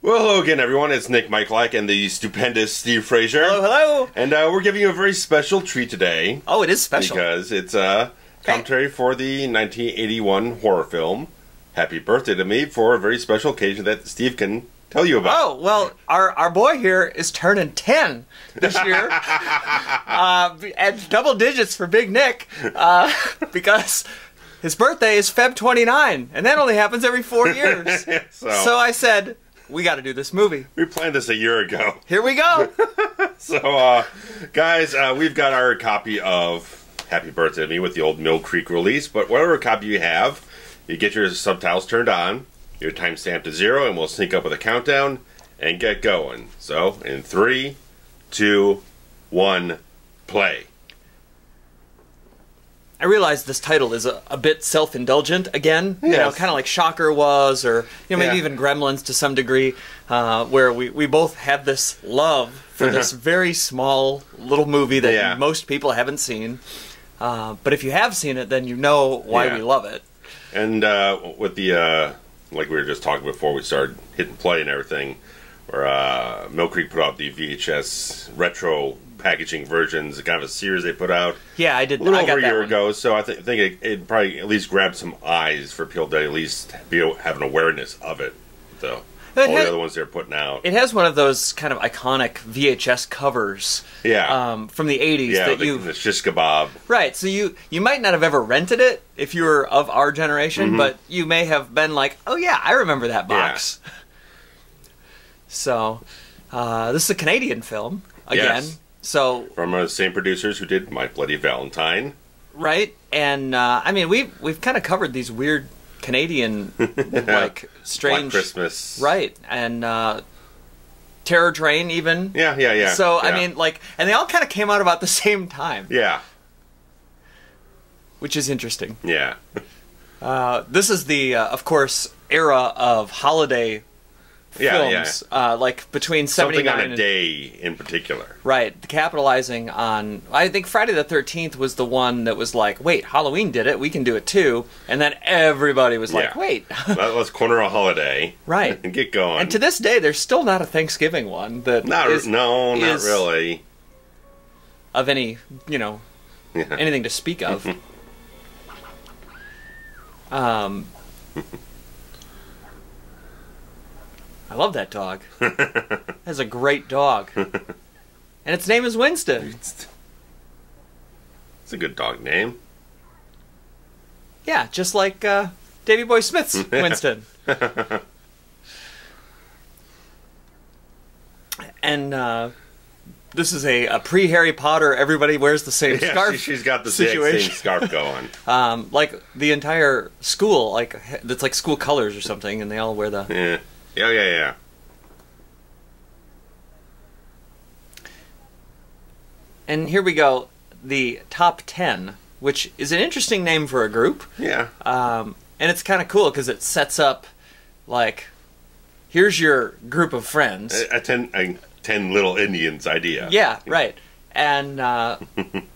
Well, hello again, everyone. It's Nick Michalak and the stupendous Steve Frazier. Hello, hello. And we're giving you a very special treat today. Oh, it is special. Because it's a commentary for the 1981 horror film, Happy Birthday to Me, for a very special occasion that Steve can tell you about. Oh, well, our boy here is turning 10 this year. And double digits for Big Nick. Because his birthday is Feb 29, and that only happens every 4 years. So I said, we got to do this movie. We planned this a year ago. Here we go. So, guys, we've got our copy of Happy Birthday to Me with the old Mill Creek release, but whatever copy you have, you get your subtitles turned on, your timestamp to 0, and we'll sync up with a countdown and get going. So, in 3, 2, 1, play. I realize this title is a bit self-indulgent again, you know, kind of like Shocker was, or maybe even Gremlins to some degree, where we both have this love for this very small little movie that most people haven't seen. But if you have seen it, then you know why we love it. And with the, like we were just talking before we started hitting play and everything, where Mill Creek put out the VHS retro packaging versions, kind of a series they put out. Yeah, I did. A little I got over a year one ago, so I think it probably at least grabbed some eyes for people to at least have an awareness of it. So all the other ones they're putting out. It has one of those kind of iconic VHS covers. From the 80s. Yeah, that the shish kebab. Right, so you might not have ever rented it if you were of our generation, but you may have been like, oh yeah, I remember that box. Yeah. So, this is a Canadian film, again. Yes. So from the same producers who did My Bloody Valentine. Right, and I mean, we've kind of covered these weird Canadian, like, strange... Black Christmas. Right, and Terror Train, even. Yeah. So, I mean, like, and they all kind of came out about the same time. Yeah. Which is interesting. Yeah. This is the, of course, era of holiday films, like between 79 something on a day in particular. Right, capitalizing on, I think Friday the 13th was the one that was like, wait, Halloween did it, we can do it too, and then everybody was like, wait. Let's corner a holiday. Right. And get going. And to this day, there's still not a Thanksgiving one that not really. Of any, anything to speak of. I love that dog. That's a great dog. And its name is Winston. It's a good dog name. Yeah, just like Davy Boy Smith's Winston. And this is a pre-Harry Potter, everybody wears the same scarf she's got the situation. same scarf going. Like the entire school, like it's like school colors or something, and they all wear the... Yeah. And here we go, the top 10, which is an interesting name for a group. Yeah. And it's kind of cool because it sets up, like, here's your group of friends. A 10 Little Indians idea. Yeah, right. And and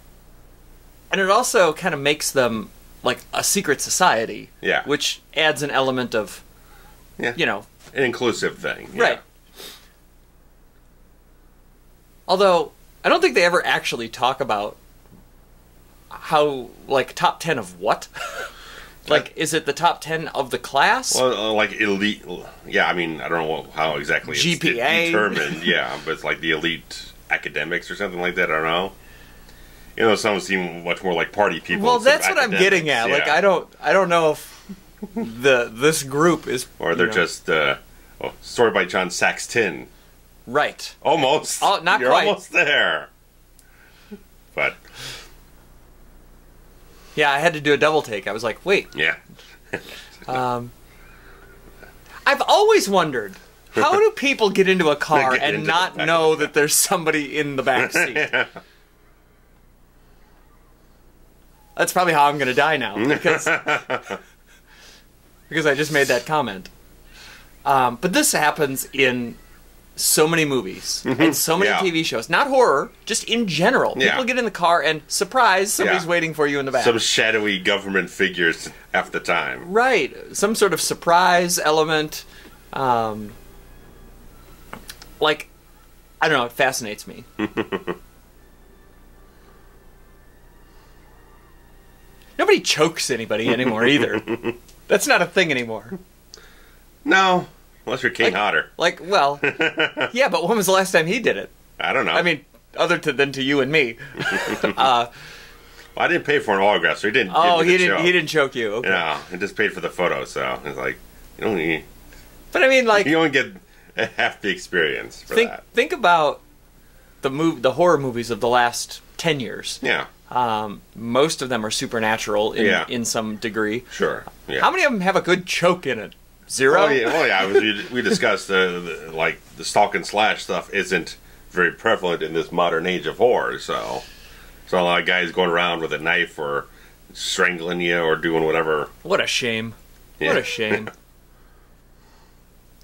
it also kind of makes them like a secret society. Yeah. Which adds an element of, an inclusive thing. Yeah. Right. Although, I don't think they ever actually talk about how, like, top 10 of what? Like, is it the top 10 of the class? Well, like elite. Yeah, I mean, I don't know how exactly it's GPA? determined. Yeah, but it's like the elite academics or something like that. I don't know. Some seem much more like party people. Well, that's what I'm getting at. Yeah. Like, I don't know if this group is, or they're just story by John Saxton. Right. Almost. Oh, not You're quite. almost there. But yeah, I had to do a double take. I was like, wait. Yeah. I've always wondered, how do people get into a car and not know that there's somebody in the back seat? Yeah. That's probably how I'm going to die now, because I just made that comment. But this happens in so many movies and so many TV shows. Not horror, just in general. People get in the car and, surprise, somebody's waiting for you in the back. Some shadowy government figures half the time. Right. Some sort of surprise element. like, I don't know, it fascinates me. Nobody chokes anybody anymore either. That's not a thing anymore. No, unless you're King Hodder. Like, well, yeah, but when was the last time he did it? I don't know. I mean, than to you and me. Well, I didn't pay for an autograph, so he didn't. He didn't choke you. Okay. No, he just paid for the photo. So it's like you don't need. But I mean, like, you only get half the experience for that. Think about the horror movies of the last 10 years. Yeah. Most of them are supernatural in some degree. Sure. Yeah. How many of them have a good choke in it? Zero? Well, yeah. We discussed the stalk and slash stuff isn't very prevalent in this modern age of horror. So a lot of guys going around with a knife or strangling you or doing whatever. What a shame. Yeah. What a shame.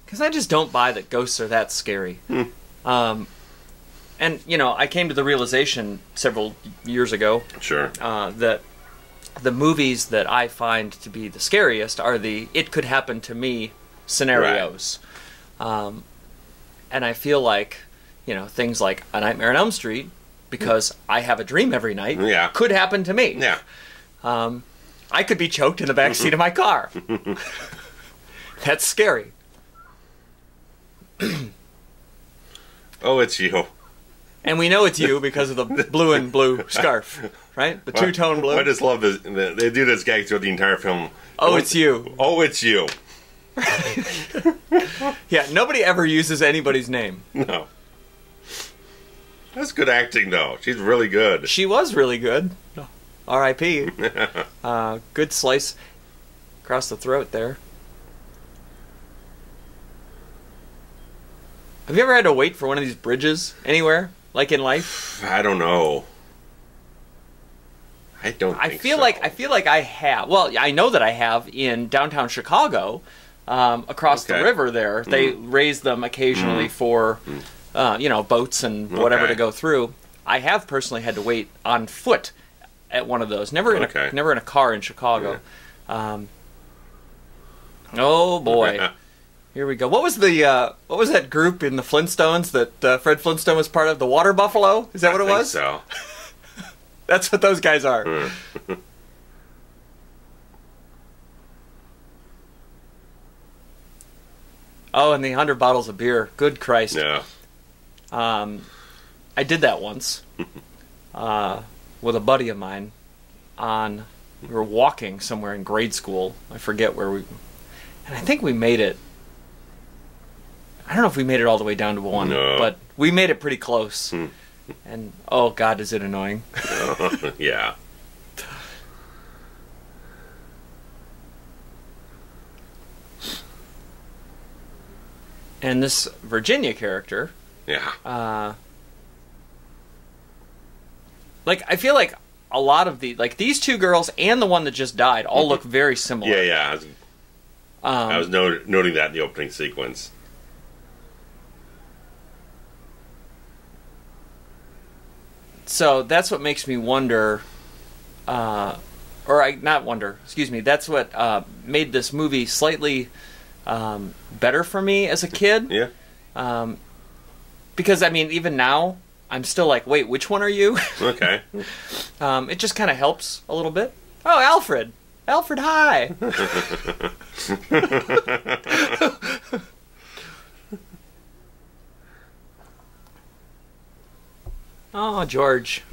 Because I just don't buy that ghosts are that scary. And, you know, I came to the realization several years ago that the movies that I find to be the scariest are the it could happen to me scenarios. Right. And I feel like, you know, things like A Nightmare on Elm Street, because I have a dream every night, could happen to me. Yeah. I could be choked in the back seat of my car. That's scary. Oh, it's you. And we know it's you because of the blue and blue scarf, right? The two-tone blue. I just love this. They do this gag throughout the entire film. Oh, it's you. Oh, it's you. Yeah, nobody ever uses anybody's name. No. That's good acting, though. She's really good. She was really good. R.I.P. Good slice across the throat there. Have you ever had to wait for one of these bridges anywhere, like in life? I don't know. I feel like I have. Well, I know that I have in downtown Chicago, across the river there. They raise them occasionally for, boats and whatever to go through. I have personally had to wait on foot at one of those. Never in a car in Chicago. Yeah. Oh boy. Here we go. What was that group in the Flintstones that Fred Flintstone was part of? The Water Buffalo? Is that what it was? So. That's what those guys are. Oh, and the 100 bottles of beer. Good Christ. Yeah. I did that once with a buddy of mine. We were walking somewhere in grade school. I forget where and I think we made it. I don't know if we made it all the way down to one, but we made it pretty close. And, oh, God, is it annoying. Yeah. And this Virginia character... Yeah. I feel like a lot of these two girls and the one that just died all look very similar. Yeah. I was noting that in the opening sequence. So that's what makes me wonder, that's what made this movie slightly better for me as a kid. Yeah. Because, I mean, even now, I'm still like, wait, which one are you? Okay. It just kind of helps a little bit. Oh, Alfred! Alfred, hi! Oh, George.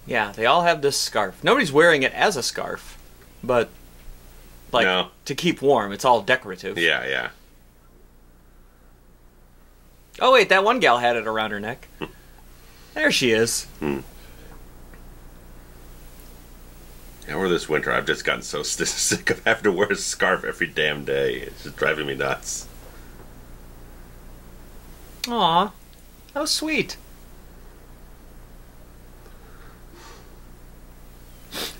Yeah, they all have this scarf. Nobody's wearing it as a scarf, but to keep warm. It's all decorative. Yeah. Oh, wait, that one gal had it around her neck. There she is. Over this winter, I've just gotten so sick of having to wear a scarf every damn day. It's just driving me nuts. Aw, how sweet.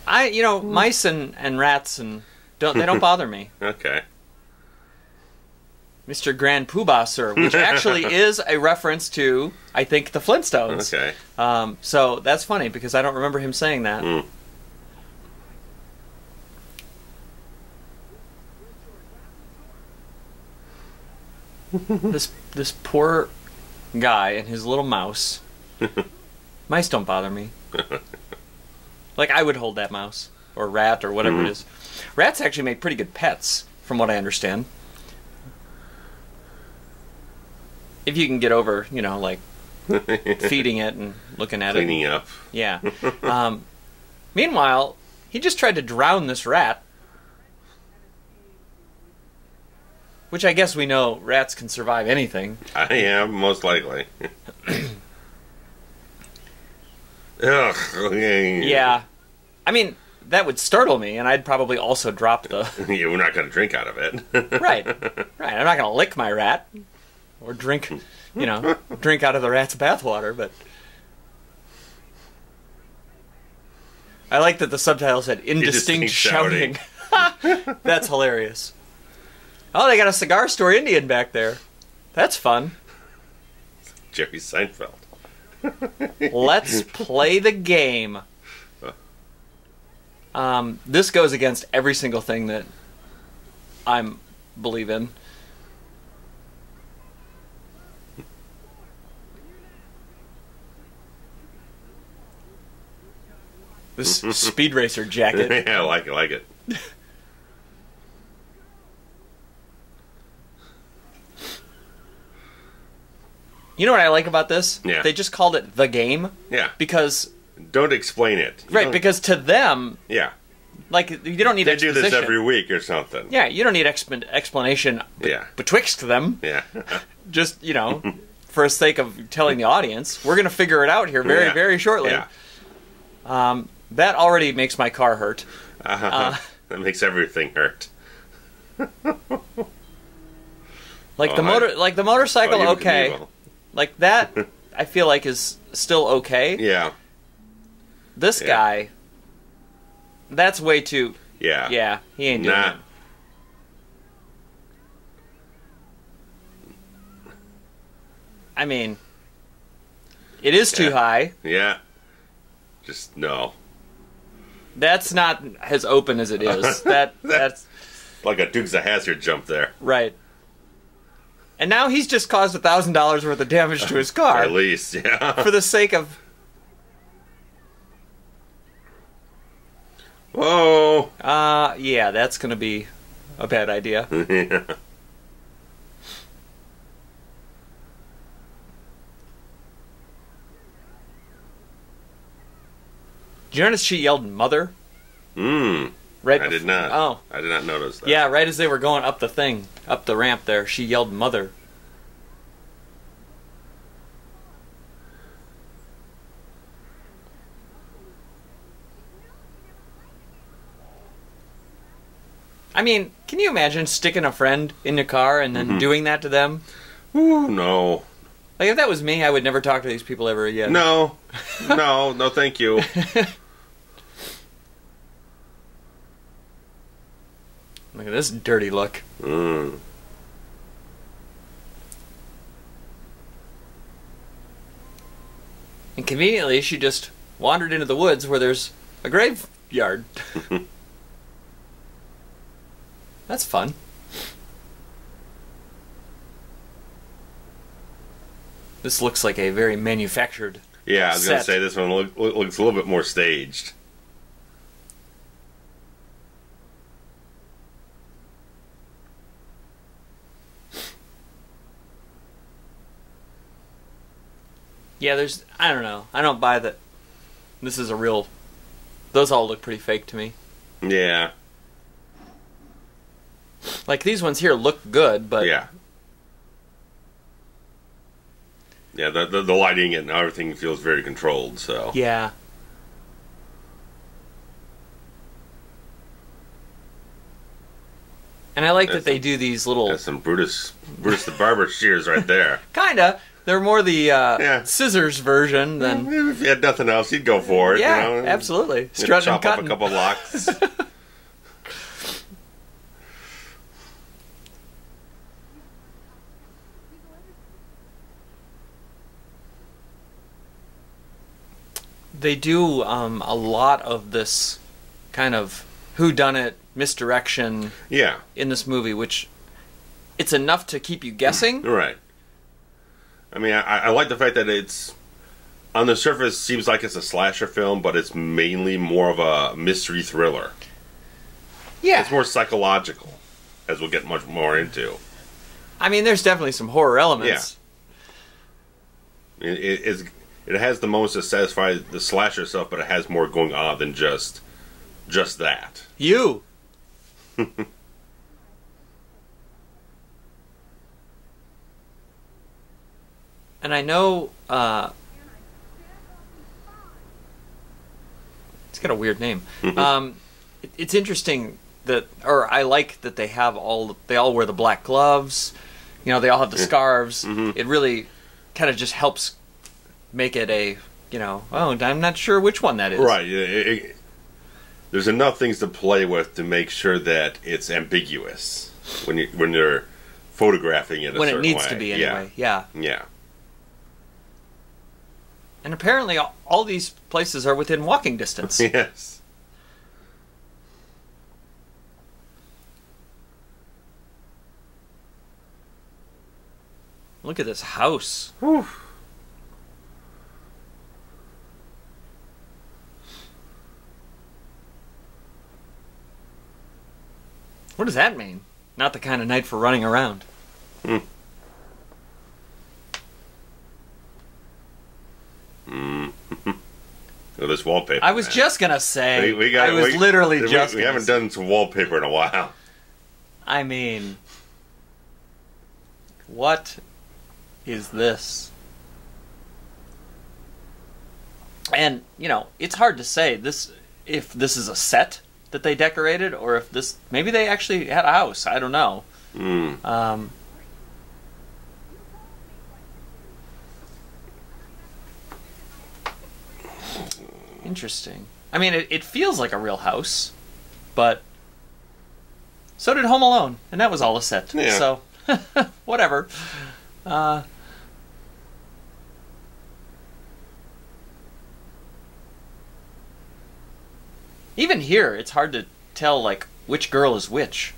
Mice and rats they don't bother me. Okay. Mr. Grand Poobah, sir, which actually is a reference to, I think, the Flintstones. Okay. So that's funny because I don't remember him saying that. this poor guy and his little mouse. Mice don't bother me. Like, I would hold that mouse or rat or whatever it is. Rats actually make pretty good pets, from what I understand. If you can get over, you know, like feeding it and looking at Cleaning it. up. Yeah. Meanwhile, he just tried to drown this rat. Which I guess we know rats can survive anything. I am, most likely. Ugh. Yeah. I mean, that would startle me, and I'd probably also drop the... Yeah, we're not going to drink out of it. Right. I'm not going to lick my rat. Or drink, you know, drink out of the rat's bathwater, but... I like that the subtitle said, indistinct shouting. That's hilarious. Oh, they got a cigar store Indian back there. That's fun. Jerry Seinfeld. Let's play the game. This goes against every single thing that I believe in. This Speed Racer jacket. Yeah, I like it. You know what I like about this? Yeah. They just called it The Game. Yeah. Because... Don't explain it. Right, because to them... Yeah. Like, you don't need exposition. They do this every week or something. Yeah, you don't need explanation betwixt them. Yeah. Just, you know, for the sake of telling the audience, we're going to figure it out here very, very shortly. Yeah. That already makes my car hurt. That makes everything hurt. Like the motorcycle, okay. Like that, I feel like is still okay. Yeah. This guy, that's way too. Yeah. Yeah, he ain't doing it. I mean, it is too high. Yeah. Just no. That's not as open as it is. That's like a Dukes of Hazzard jump there. Right. And now he's just caused $1,000 worth of damage to his car. At least, yeah. For the sake of... Whoa. Yeah, that's going to be a bad idea. Yeah. Did you notice she yelled "mother"? Right. I did not. Oh. I did not notice that. Yeah, right as they were going up the ramp there, she yelled "mother." I mean, can you imagine sticking a friend in your car and then doing that to them? Ooh, no. Like, if that was me, I would never talk to these people ever again. No. No, thank you. Look at this dirty look. Mm. And conveniently, she just wandered into the woods where there's a graveyard. That's fun. This looks like a very manufactured Yeah, I was going to set. say this one looks a little bit more staged. Yeah, I don't know. I don't buy that this is a real... Those all look pretty fake to me. Yeah. Like, these ones here look good, but... Yeah. Yeah, the lighting and everything feels very controlled, so... Yeah. And I like that they do these little... That's some Brutus the Barber shears right there. Kinda. They're more the scissors version than... If you had nothing else, you'd go for it. Yeah, you know? absolutely. Strutting and chop up cutting. a couple locks. They do a lot of this kind of whodunit misdirection Yeah. in this movie, which it's enough to keep you guessing. Right. I mean, I like the fact that it's, on the surface, seems like it's a slasher film, but it's mainly more of a mystery thriller. Yeah. It's more psychological, as we'll get much more into. I mean, there's definitely some horror elements. Yeah. It has the most to satisfy the slasher stuff, but it has more going on than just that. You. And I know it's got a weird name. It's interesting that, or I like that they all wear the black gloves. You know, they all have the scarves. It really kind of just helps make it a, I'm not sure which one that is. Right. There's enough things to play with to make sure that it's ambiguous when you're photographing it when it needs to be anyway. Yeah. And apparently all these places are within walking distance. Yes. Look at this house. Whew. What does that mean? Not the kind of night for running around. This wallpaper. I was just gonna say. We haven't done some wallpaper in a while. I mean, what is this? And it's hard to say if this is a set that they decorated, or if maybe they actually had a house. I don't know. Interesting. I mean, it feels like a real house, but so did Home Alone, and that was all a set. Yeah. So, whatever. Even here, it's hard to tell, which girl is which.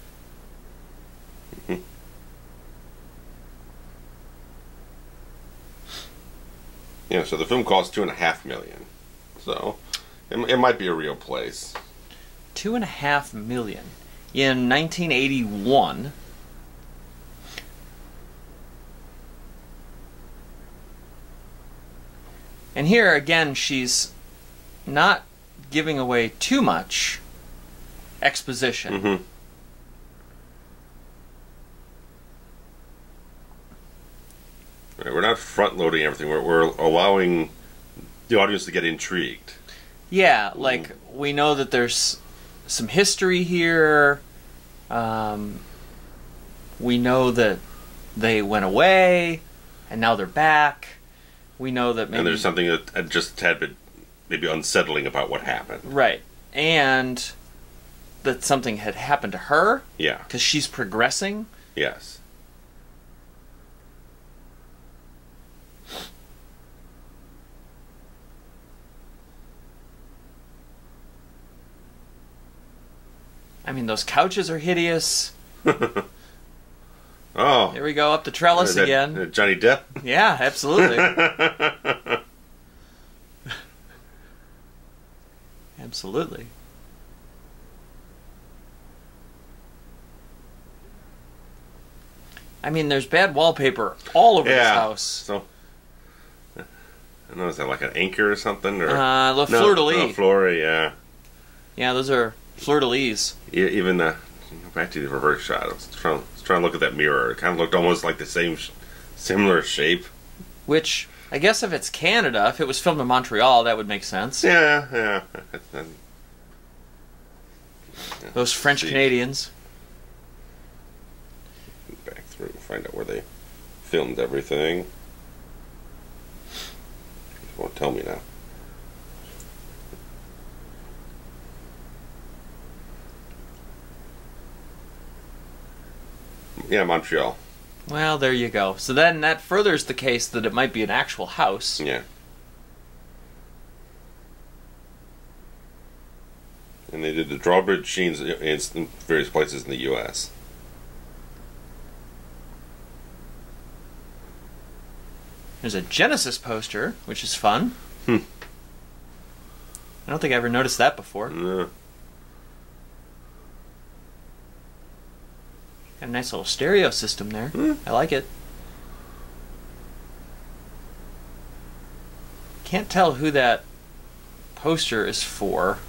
Yeah, so the film cost $2.5 million. So it might be a real place. $2.5 million in 1981. And here again, she's not giving away too much exposition. Right, we're not front loading everything. We're allowing the audience to get intrigued. Yeah, we know that there's some history here. We know that they went away, and now they're back. We know that maybe... And there's something that just a tad bit maybe unsettling about what happened. Right. And that something had happened to her. Yeah. Because she's progressing. Yes. I mean, those couches are hideous. Oh. Here we go, up the trellis again. Johnny Depp? Yeah, absolutely. Absolutely. I mean, there's bad wallpaper all over this house. So, I don't know, is that like an anchor or something? Or the fleur-de-lis. Yeah. Yeah, those are fleur-de-lis. Even back to the reverse shot. I was trying to look at that mirror. It kind of looked almost like the similar shape. Which, I guess if it's Canada, if it was filmed in Montreal, that would make sense. Yeah. Those French Canadians. Back through and find out where they filmed everything. It won't tell me now. Yeah, Montreal. Well, there you go. So then that furthers the case that it might be an actual house. Yeah. And they did the drawbridge scenes in various places in the U.S. There's a Genesis poster, which is fun. Hmm. I don't think I ever noticed that before. No. Got a nice little stereo system there. I like it. Can't tell who that poster is for.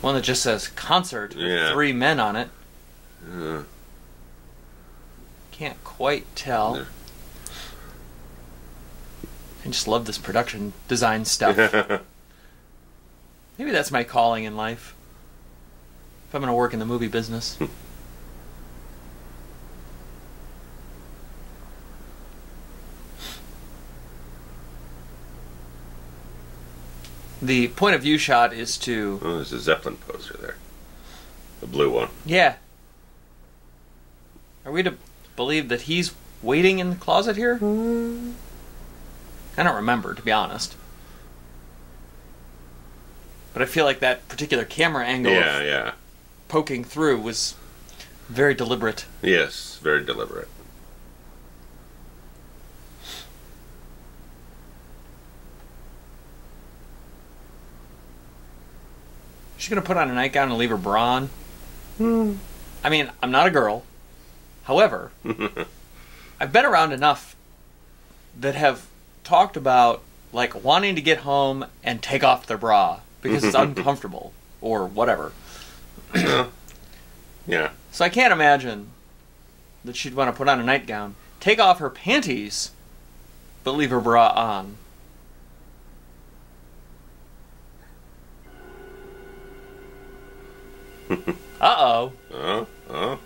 One that just says concert with 3 men on it. Can't quite tell. Yeah. I just love this production design stuff. Maybe that's my calling in life. If I'm going to work in the movie business. The point of view shot is to... Oh, there's a Zeppelin poster there. The blue one. Yeah. Are we to believe that he's waiting in the closet here? I don't remember, to be honest. But I feel like that particular camera angle of poking through was very deliberate. Yes, very deliberate. She's going to put on a nightgown and leave her bra on? I mean, I'm not a girl. However, I've been around enough that have talked about, like, wanting to get home and take off their bra because it's uncomfortable or whatever. Yeah. So I can't imagine that she'd want to put on a nightgown, take off her panties, but leave her bra on. Uh-oh. Oh.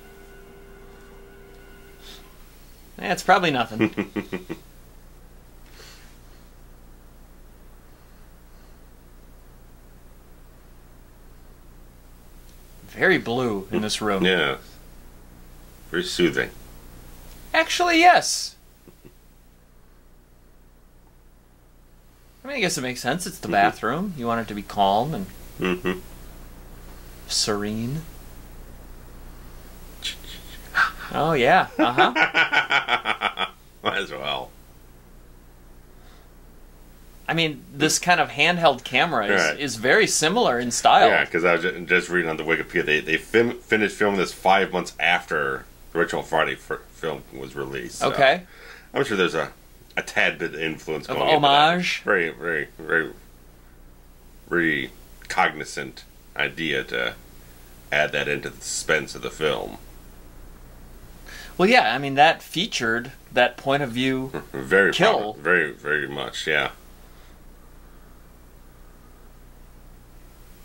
It's probably nothing. Very blue in this room. Yeah. Very soothing. Actually, yes. I mean, I guess it makes sense. It's the bathroom. You want it to be calm and serene. Oh, yeah. Might as well. I mean, this kind of handheld camera is very similar in style. Yeah, because I was just reading on the Wikipedia, they finished filming this 5 months after the original Friday film was released. So okay. I'm sure there's a tad bit of influence of going homage. Very, very, very, very cognizant idea to add that into the suspense of the film. Well, yeah, I mean, that featured that point of view very kill. Very, very much, yeah.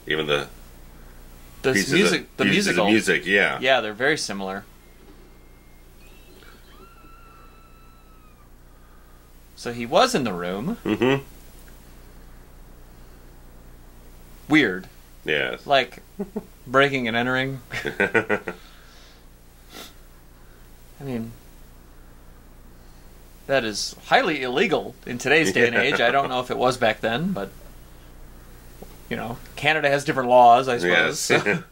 Even the musical music, yeah. Yeah, they're very similar. So he was in the room. Mm-hmm. Weird. Yes. Like breaking and entering. I mean, that is highly illegal in today's day and age. I don't know if it was back then, but, you know, Canada has different laws, I suppose. Yes.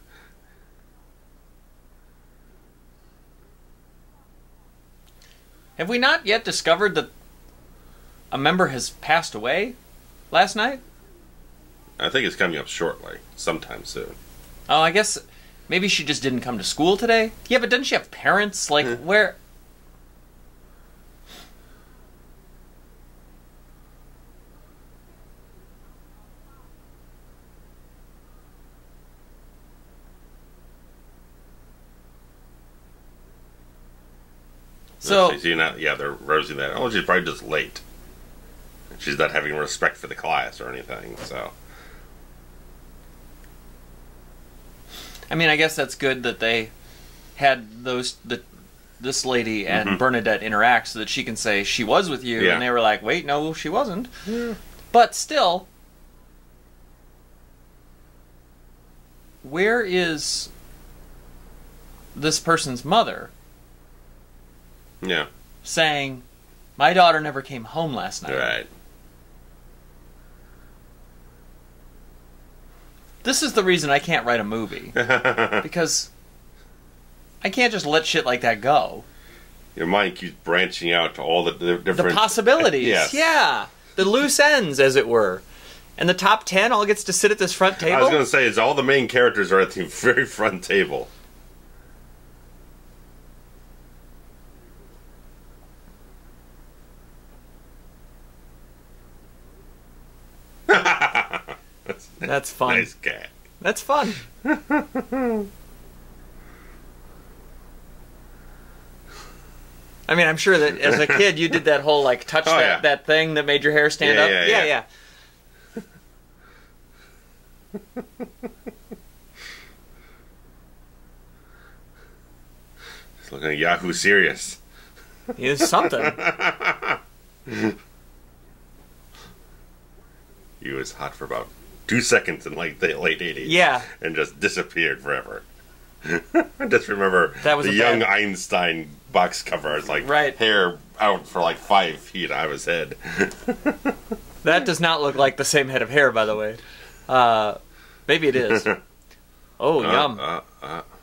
Have we not yet discovered that a member has passed away last night? I think it's coming up shortly, sometime soon. Oh, I guess maybe she just didn't come to school today? Yeah, but doesn't she have parents? Like, where... So, yeah, they're roasting that. Oh, she's probably just late. She's not having respect for the class or anything, so... I mean, I guess that's good that they had this lady and Bernadette interact so that she can say she was with you, and they were like, wait, no, she wasn't. Yeah. But still, where is this person's mother? Yeah. Saying, my daughter never came home last night. Right. This is the reason I can't write a movie. Because I can't just let shit like that go. your mind keeps branching out to all the different... The possibilities. Yes. Yeah. The loose ends, as it were. And the top 10 all gets to sit at this front table? I was going to say, is all the main characters are at the very front table. That's fun. Nice cat. That's fun. I mean, I'm sure that as a kid you did that whole, like, touch that thing that made your hair stand up. Yeah. It's looking at Yahoo Serious. It's something. He was hot for about 2 seconds in like the late 80s. Yeah. And just disappeared forever. I just remember that was the young Einstein box cover. It's like hair out for like 5 feet out of his head. That does not look like the same head of hair, by the way. Maybe it is. Oh, yum.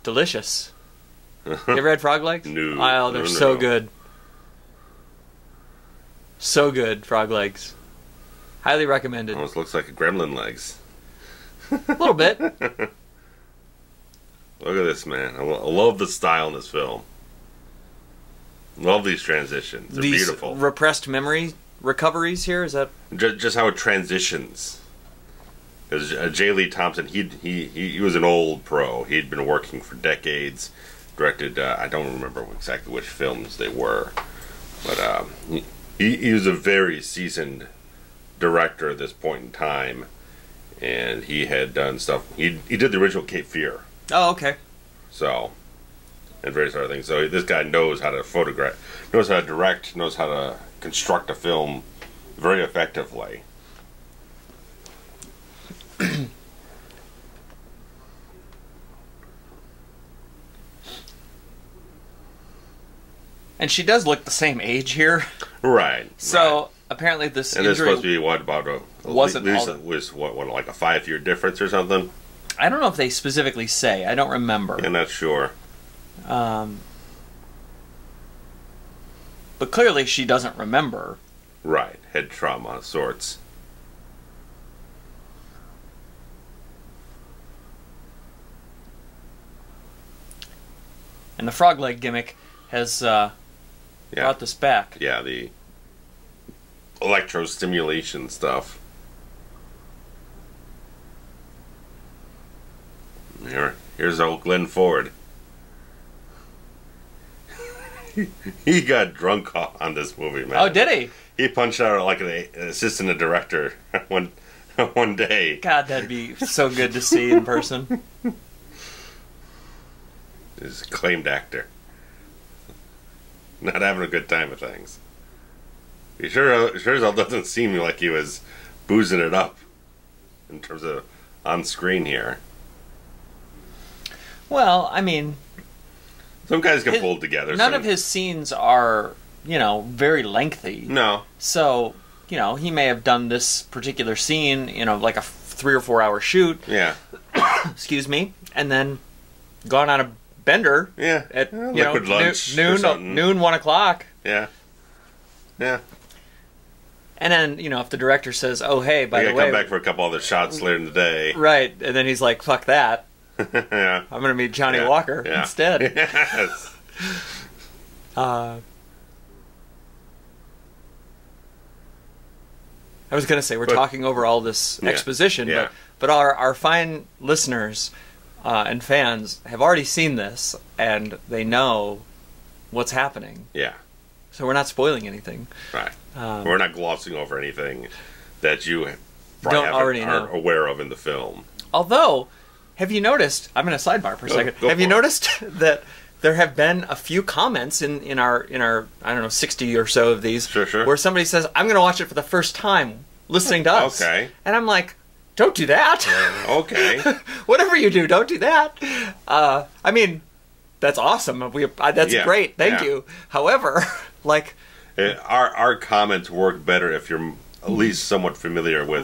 Delicious. You ever had frog legs? No. Oh, they're so good. So good, frog legs. Highly recommended. Almost looks like a gremlin legs. A little bit. Look at this, man. I love the style in this film. Love these transitions. They're beautiful. Repressed memory recoveries here, is that? Just how it transitions. Because J. Lee Thompson, he was an old pro. He'd been working for decades. Directed, I don't remember exactly which films they were. But he was a very seasoned director at this point in time. And he had done stuff. He did the original Cape Fear. Oh, okay. So, and various other things. So this guy knows how to photograph, knows how to direct, knows how to construct a film very effectively. And she does look the same age here. Right. So apparently this and injury... it's supposed to be what about like a 5-year difference or something? I don't know if they specifically say. I don't remember. I'm not sure. But clearly she doesn't remember. Right. Head trauma of sorts. And the frog leg gimmick has brought this back. Yeah, the electrostimulation stuff. Here's old Glenn Ford. He got drunk on this movie, man. Oh, did he? He punched out like an assistant director one day. God, that'd be so good to see in person. He's a acclaimed actor. Not having a good time with things. He sure as hell doesn't seem like he was boozing it up in terms of on screen here. Well, I mean, some guys get pulled together. None of his scenes are, very lengthy. No. So, he may have done this particular scene, like a 3 or 4 hour shoot. Yeah. Excuse me. And then gone on a bender. Yeah. At liquid lunch noon, 1 o'clock. Yeah. Yeah. And then, if the director says, "Oh, hey, by the way, come back for a couple other shots later in the day," right? And then he's like, "Fuck that." Yeah. I'm going to meet Johnny Walker instead. Yes. I was going to say, we're talking over all this exposition, but our fine listeners and fans have already seen this, and they know what's happening. Yeah. So we're not spoiling anything. Right. We're not glossing over anything that you are aware of in the film. Although... have you noticed, I'm going to sidebar for a second, have you noticed that there have been a few comments in our I don't know, 60 or so of these, sure. where somebody says, I'm going to watch it for the first time, listening to us. Okay. And I'm like, don't do that. Okay. Whatever you do, don't do that. I mean, that's awesome. That's great. Thank you. However, like... Our comments work better if you're... at least somewhat familiar with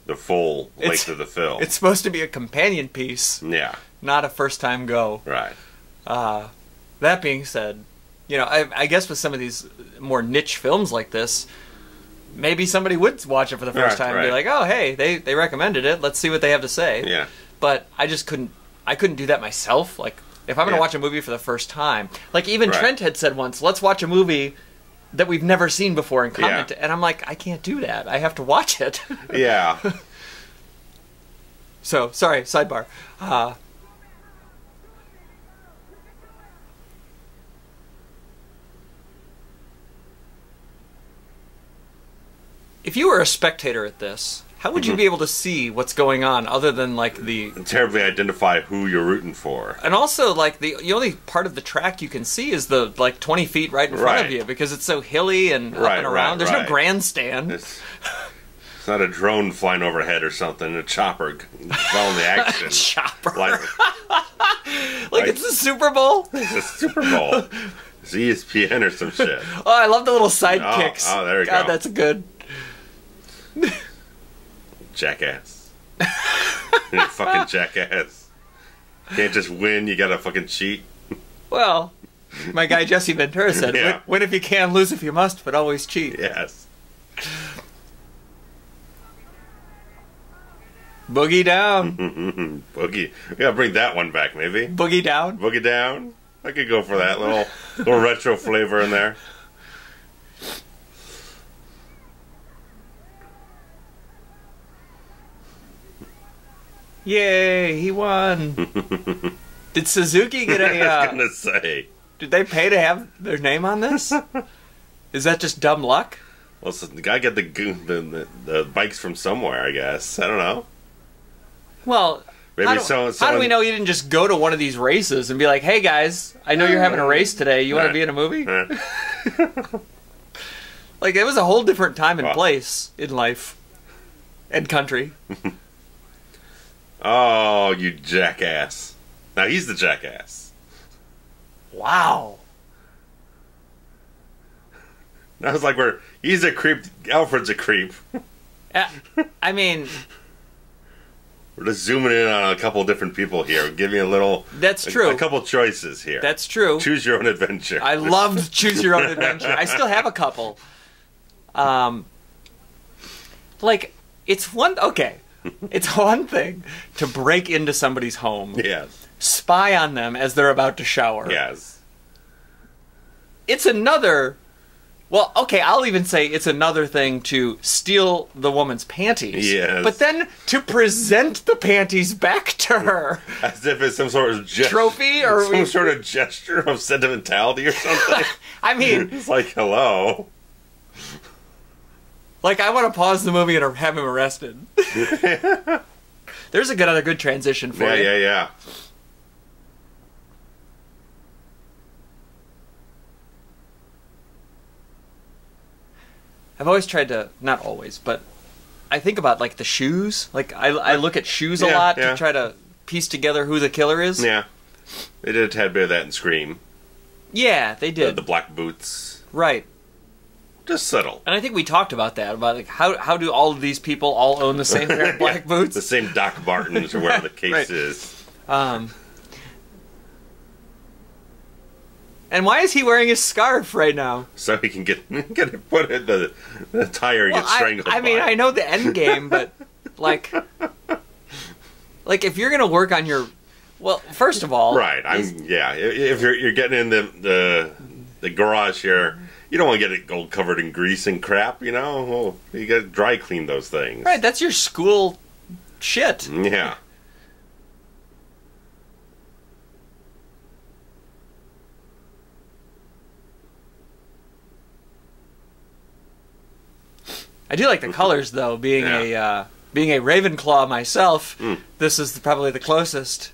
the full length of the film. It's supposed to be a companion piece. Yeah. Not a first-time go. Right. That being said, you know, I guess with some of these more niche films like this, maybe somebody would watch it for the first time and be like, oh, hey, they recommended it. Let's see what they have to say. Yeah. But I just couldn't do that myself. Like, if I'm going to watch a movie for the first time, like even Trent had said once, let's watch a movie that we've never seen before and comment. And I'm like, I can't do that. I have to watch it. Yeah. So, sorry, sidebar. If you were a spectator at this, how would you be able to see what's going on other than like the terribly identify who you're rooting for? And also, like the only part of the track you can see is the like 20 feet right in front of you because it's so hilly and up and around. There's no grandstand. It's not a drone flying overhead or something. A chopper following the action. Chopper. Like it's the Super Bowl. It's a Super Bowl. It's ESPN or some shit. Oh, I love the little sidekicks. Oh, there you go. God, that's good. Jackass. You're fucking jackass. Can't just win, you gotta fucking cheat. Well, my guy Jesse Ventura said, win if you can, lose if you must, but always cheat. Yes. Boogie down. Boogie. We gotta bring that one back, maybe. Boogie down? Boogie down. I could go for that little retro flavor in there. Yay, he won. Did Suzuki get a... I was gonna say. Did they pay to have their name on this? Is that just dumb luck? Well, so the guy got the bikes from somewhere, I guess. I don't know. Well, maybe how do we know you didn't just go to one of these races and be like, hey guys, I know you're having a race today. You want to be in a movie? Like, it was a whole different time and place in life and country. Oh, you jackass. Now he's the jackass. Wow. Now it's like he's a creep, Alfred's a creep. I mean... We're just zooming in on a couple different people here. Give me a little... That's true. A couple choices here. That's true. Choose your own adventure. I loved Choose Your Own Adventure. I still have a couple. Like, it's one... Okay. It's one thing to break into somebody's home. Yes. Spy on them as they're about to shower. Yes. It's another... Well, okay, I'll even say it's another thing to steal the woman's panties. Yes. But then to present the panties back to her. As if it's some sort of trophy or some sort of gesture of sentimentality or something. I mean... It's like, hello. Like, I want to pause the movie and have him arrested. There's another good transition for you. Yeah. I've always tried to, not always, but I think about, like, the shoes. Like, I look at shoes a lot to try to piece together who the killer is. Yeah. They did a tad bit of that in Scream. Yeah, they did. The black boots. Right. Just subtle. And I think we talked about that, about like how do all of these people all own the same pair of black boots? The same Doc Martens or whatever the case is. And why is he wearing his scarf right now? So he can get it put in the tire and get strangled. I mean, I know the end game, but like if you're gonna work on your, well, first of all, right? If you're getting in the garage here, you don't want to get it gold covered in grease and crap. You know, well, you got to dry clean those things. Right, that's your school shit. Yeah. I do like the colors, though. Being a Ravenclaw myself, this is probably the closest.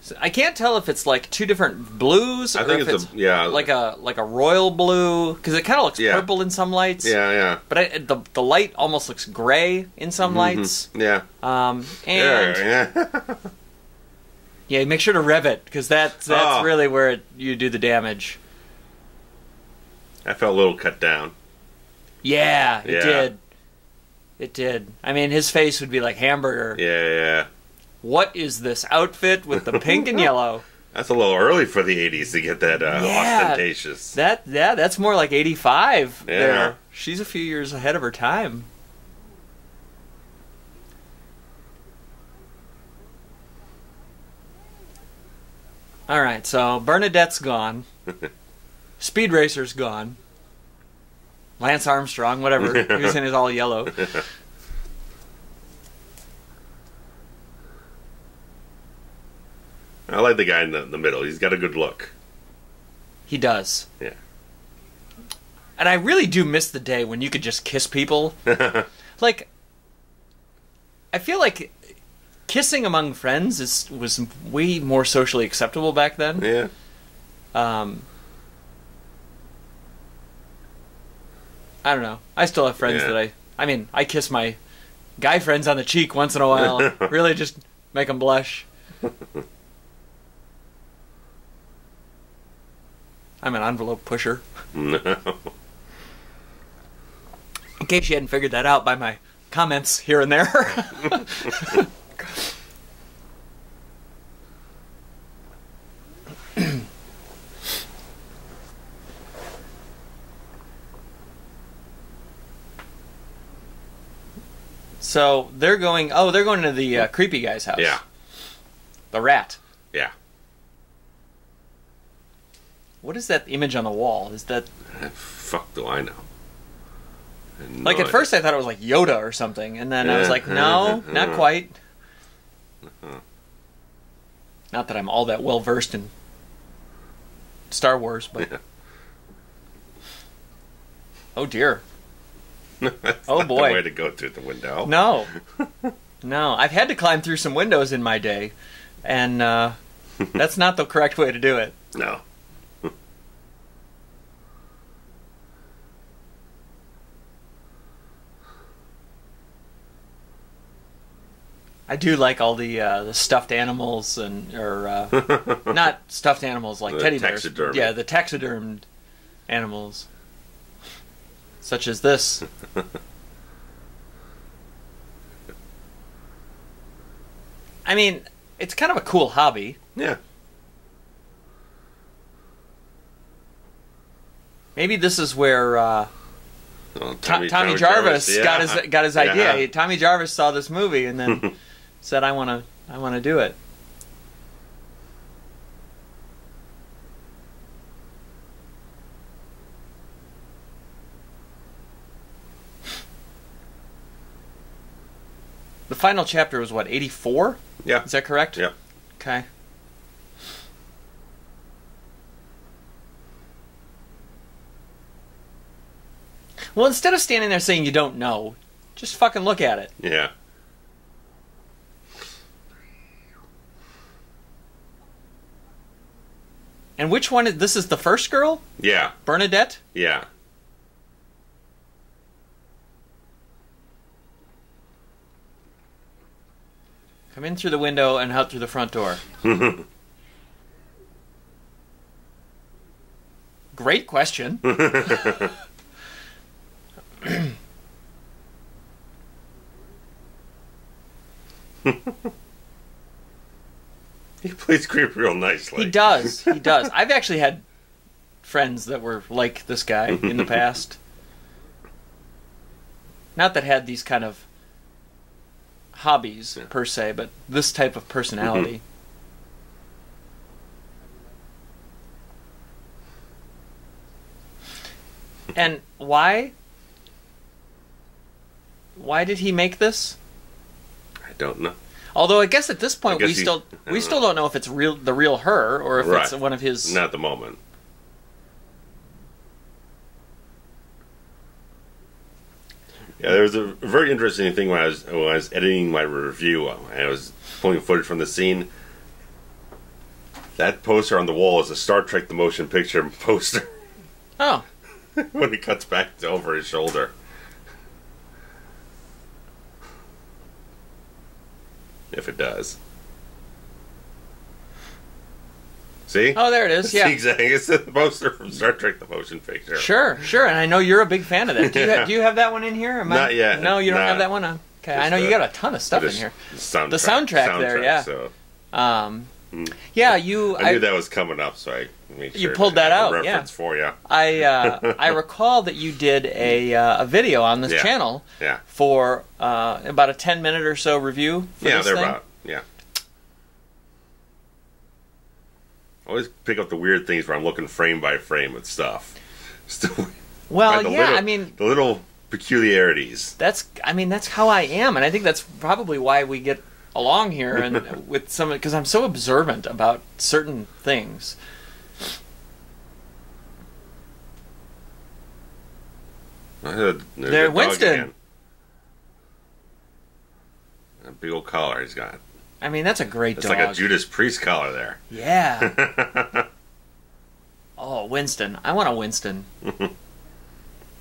So I can't tell if it's like two different blues, or if it's like a royal blue, because it kind of looks purple in some lights. Yeah. But the light almost looks gray in some lights. Yeah. Yeah, make sure to rev it, because that's really where you do the damage. I felt a little cut down. Yeah, it did. It did. I mean, his face would be like hamburger. Yeah. What is this outfit with the pink and yellow? That's a little early for the 80s to get that ostentatious. That's more like 85. Yeah. There. She's a few years ahead of her time. All right, so Bernadette's gone. Speed Racer's gone. Lance Armstrong, whatever. He was in his all yellow. I like the guy in the middle. He's got a good look. He does. Yeah. And I really do miss the day when you could just kiss people. Like, I feel like kissing among friends was way more socially acceptable back then. Yeah. I don't know. I still have friends that I kiss my guy friends on the cheek once in a while. Really just make them blush. I'm an envelope pusher. No. In case you hadn't figured that out by my comments here and there. So they're going to the creepy guy's house. Yeah. The rat. Yeah. What is that image on the wall? Is that... Fuck do I know? Like, at first I thought it was like Yoda or something, and then I was like, no, not quite. Not that I'm all that well versed in Star Wars, but... Yeah. Oh dear. That's oh not boy. the way to go through the window. No. No, I've had to climb through some windows in my day, and that's not the correct way to do it. No. I do like all the stuffed animals or not stuffed animals like The teddy bears. taxidermy. Yeah, the taxidermed animals, such as this. I mean, it's kind of a cool hobby. Yeah. Maybe this is where Well, Tommy Jarvis yeah. got his idea. Yeah. Tommy Jarvis saw this movie and then said, "I want to do it." The final chapter was what, 84? Yeah. Is that correct? Yeah. Okay. Well, instead of standing there saying you don't know, just fucking look at it. Yeah. And which one is this? Is the first girl? Yeah. Bernadette? Yeah. Come in through the window and out through the front door. Great question. He plays creep real nicely. He does. He does. I've actually had friends that were like this guy in the past. Not that had these kind of hobbies per se, but this type of personality. And why? Why did he make this? I don't know. Although I guess at this point we he- still don't know if it's the real her or if it's Right. one of his. Not at the moment. Yeah, there was a very interesting thing when I was editing my review and I was pulling footage from the scene. That poster on the wall is a Star Trek: The Motion Picture poster. Oh, When he cuts back to over his shoulder. If it does. See? oh, there it is. See, Yeah, exactly. It's the poster from Star Trek: The Motion Picture. sure. And I know you're a big fan of that. Do you have that one in here? Not yet. No, you don't Not. have that one on. Okay, Just I know you got a ton of stuff in here. The soundtrack there, yeah. So. Yeah, I knew that was coming up, so I made sure you pulled that out. Reference for you. I recall that you did a video on this channel for about a 10-minute or so review. For this thing. About. Yeah. I always pick up the weird things where I'm looking frame by frame with stuff. Well, the little peculiarities. That's how I am, and I think that's probably why we get along here, and with some, because I'm so observant about certain things. There, Winston. A big old collar he's got. I mean, that's a great dog. It's like a Judas Priest collar there. Yeah. Oh, Winston. I want a Winston.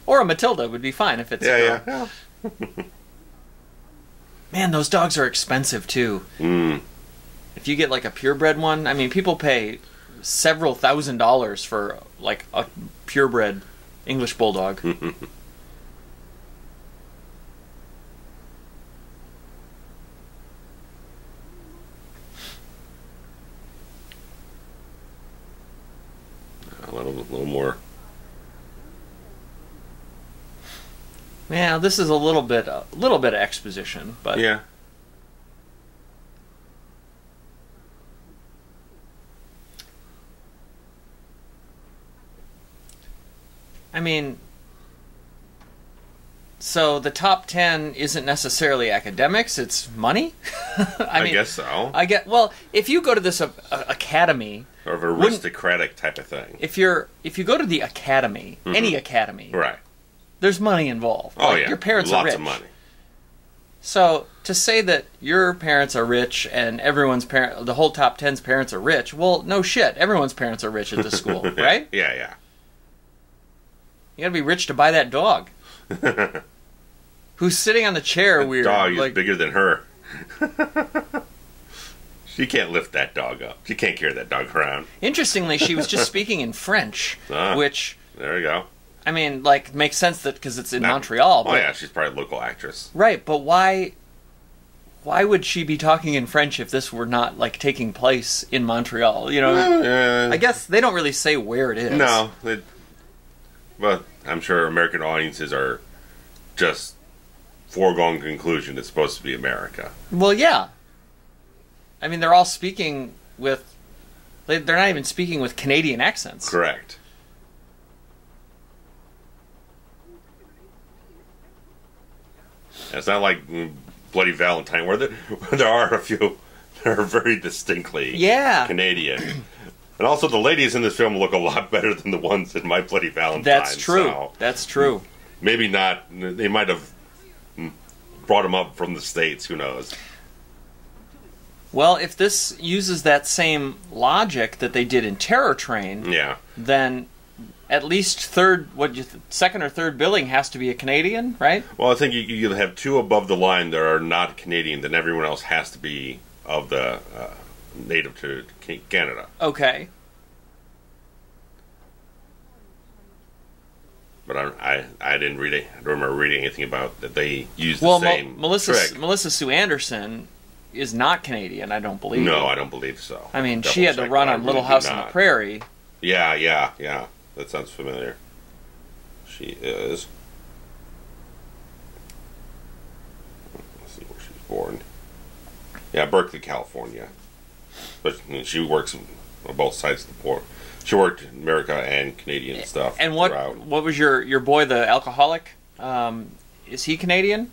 Or a Matilda would be fine if it's a girl. Yeah. Man, those dogs are expensive too. If you get like a purebred one, I mean, people pay several $1,000s for like a purebred English bulldog. A little more. Yeah, this is a little bit of exposition, but yeah. I mean, so the top 10 isn't necessarily academics; it's money. I guess so. Well, if you go to this academy. Or of aristocratic type of thing. If you go to the academy, any academy, right? There's money involved. Oh yeah, your parents are rich. Lots of money. So to say that your parents are rich and the whole top 10's parents are rich, well, no shit. Everyone's parents are rich at the school, right? Yeah. You gotta be rich to buy that dog. Who's sitting on the chair? The weird. Dog is bigger than her. She can't lift that dog up. She can't carry that dog around. Interestingly, she was just speaking in French, which... There you go. I mean, like, makes sense that because it's in Montreal. But, yeah, she's probably a local actress. Right, but why would she be talking in French if this were not, like, taking place in Montreal? You know, I guess they don't really say where it is. No. But I'm sure American audiences are just foregone conclusion it's supposed to be America. Well, yeah. I mean, they're all speaking with... They're not even speaking with Canadian accents. Correct. It's not like Bloody Valentine, where there are a few that are very distinctly Canadian. And also, the ladies in this film look a lot better than the ones in My Bloody Valentine. That's true. So that's true. Maybe not. They might have brought them up from the States. Who knows? Well, if this uses that same logic that they did in Terror Train, then at least second or third billing has to be a Canadian, right? Well, I think you have two above the line that are not Canadian, then everyone else has to be of the native to Canada. Okay. But I didn't read it. I don't remember reading anything about that they used the same trick. Melissa Sue Anderson is not Canadian, I don't believe. No, I don't believe so. I mean, she had to run on Little House on the Prairie. Yeah. That sounds familiar. She is. Let's see where she's born. Yeah, Berkeley, California. But she works on both sides of the border. She worked in America and Canadian stuff. And what was your boy, the alcoholic? Is he Canadian?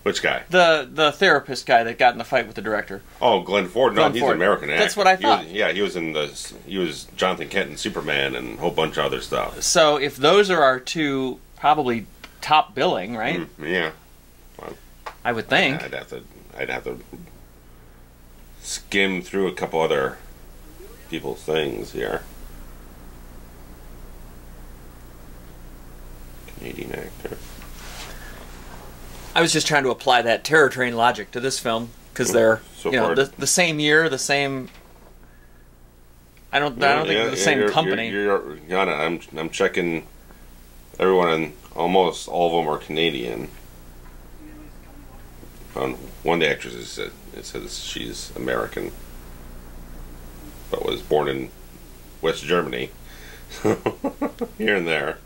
Which guy? The therapist guy that got in the fight with the director. Oh, Glenn Ford. No, he's an American actor. That's what I thought. He was Jonathan Kent in Superman and a whole bunch of other stuff. So if those are our two probably top billing, right? Yeah. Well, I would think. I'd have to skim through a couple other people's things here. Canadian actor. I was just trying to apply that Terror Train logic to this film because they're the same year, the same. I don't think they're the same company. I'm checking. Everyone, and almost all of them are Canadian. Found one of the actresses it says she's American. but was born in West Germany. Here and there.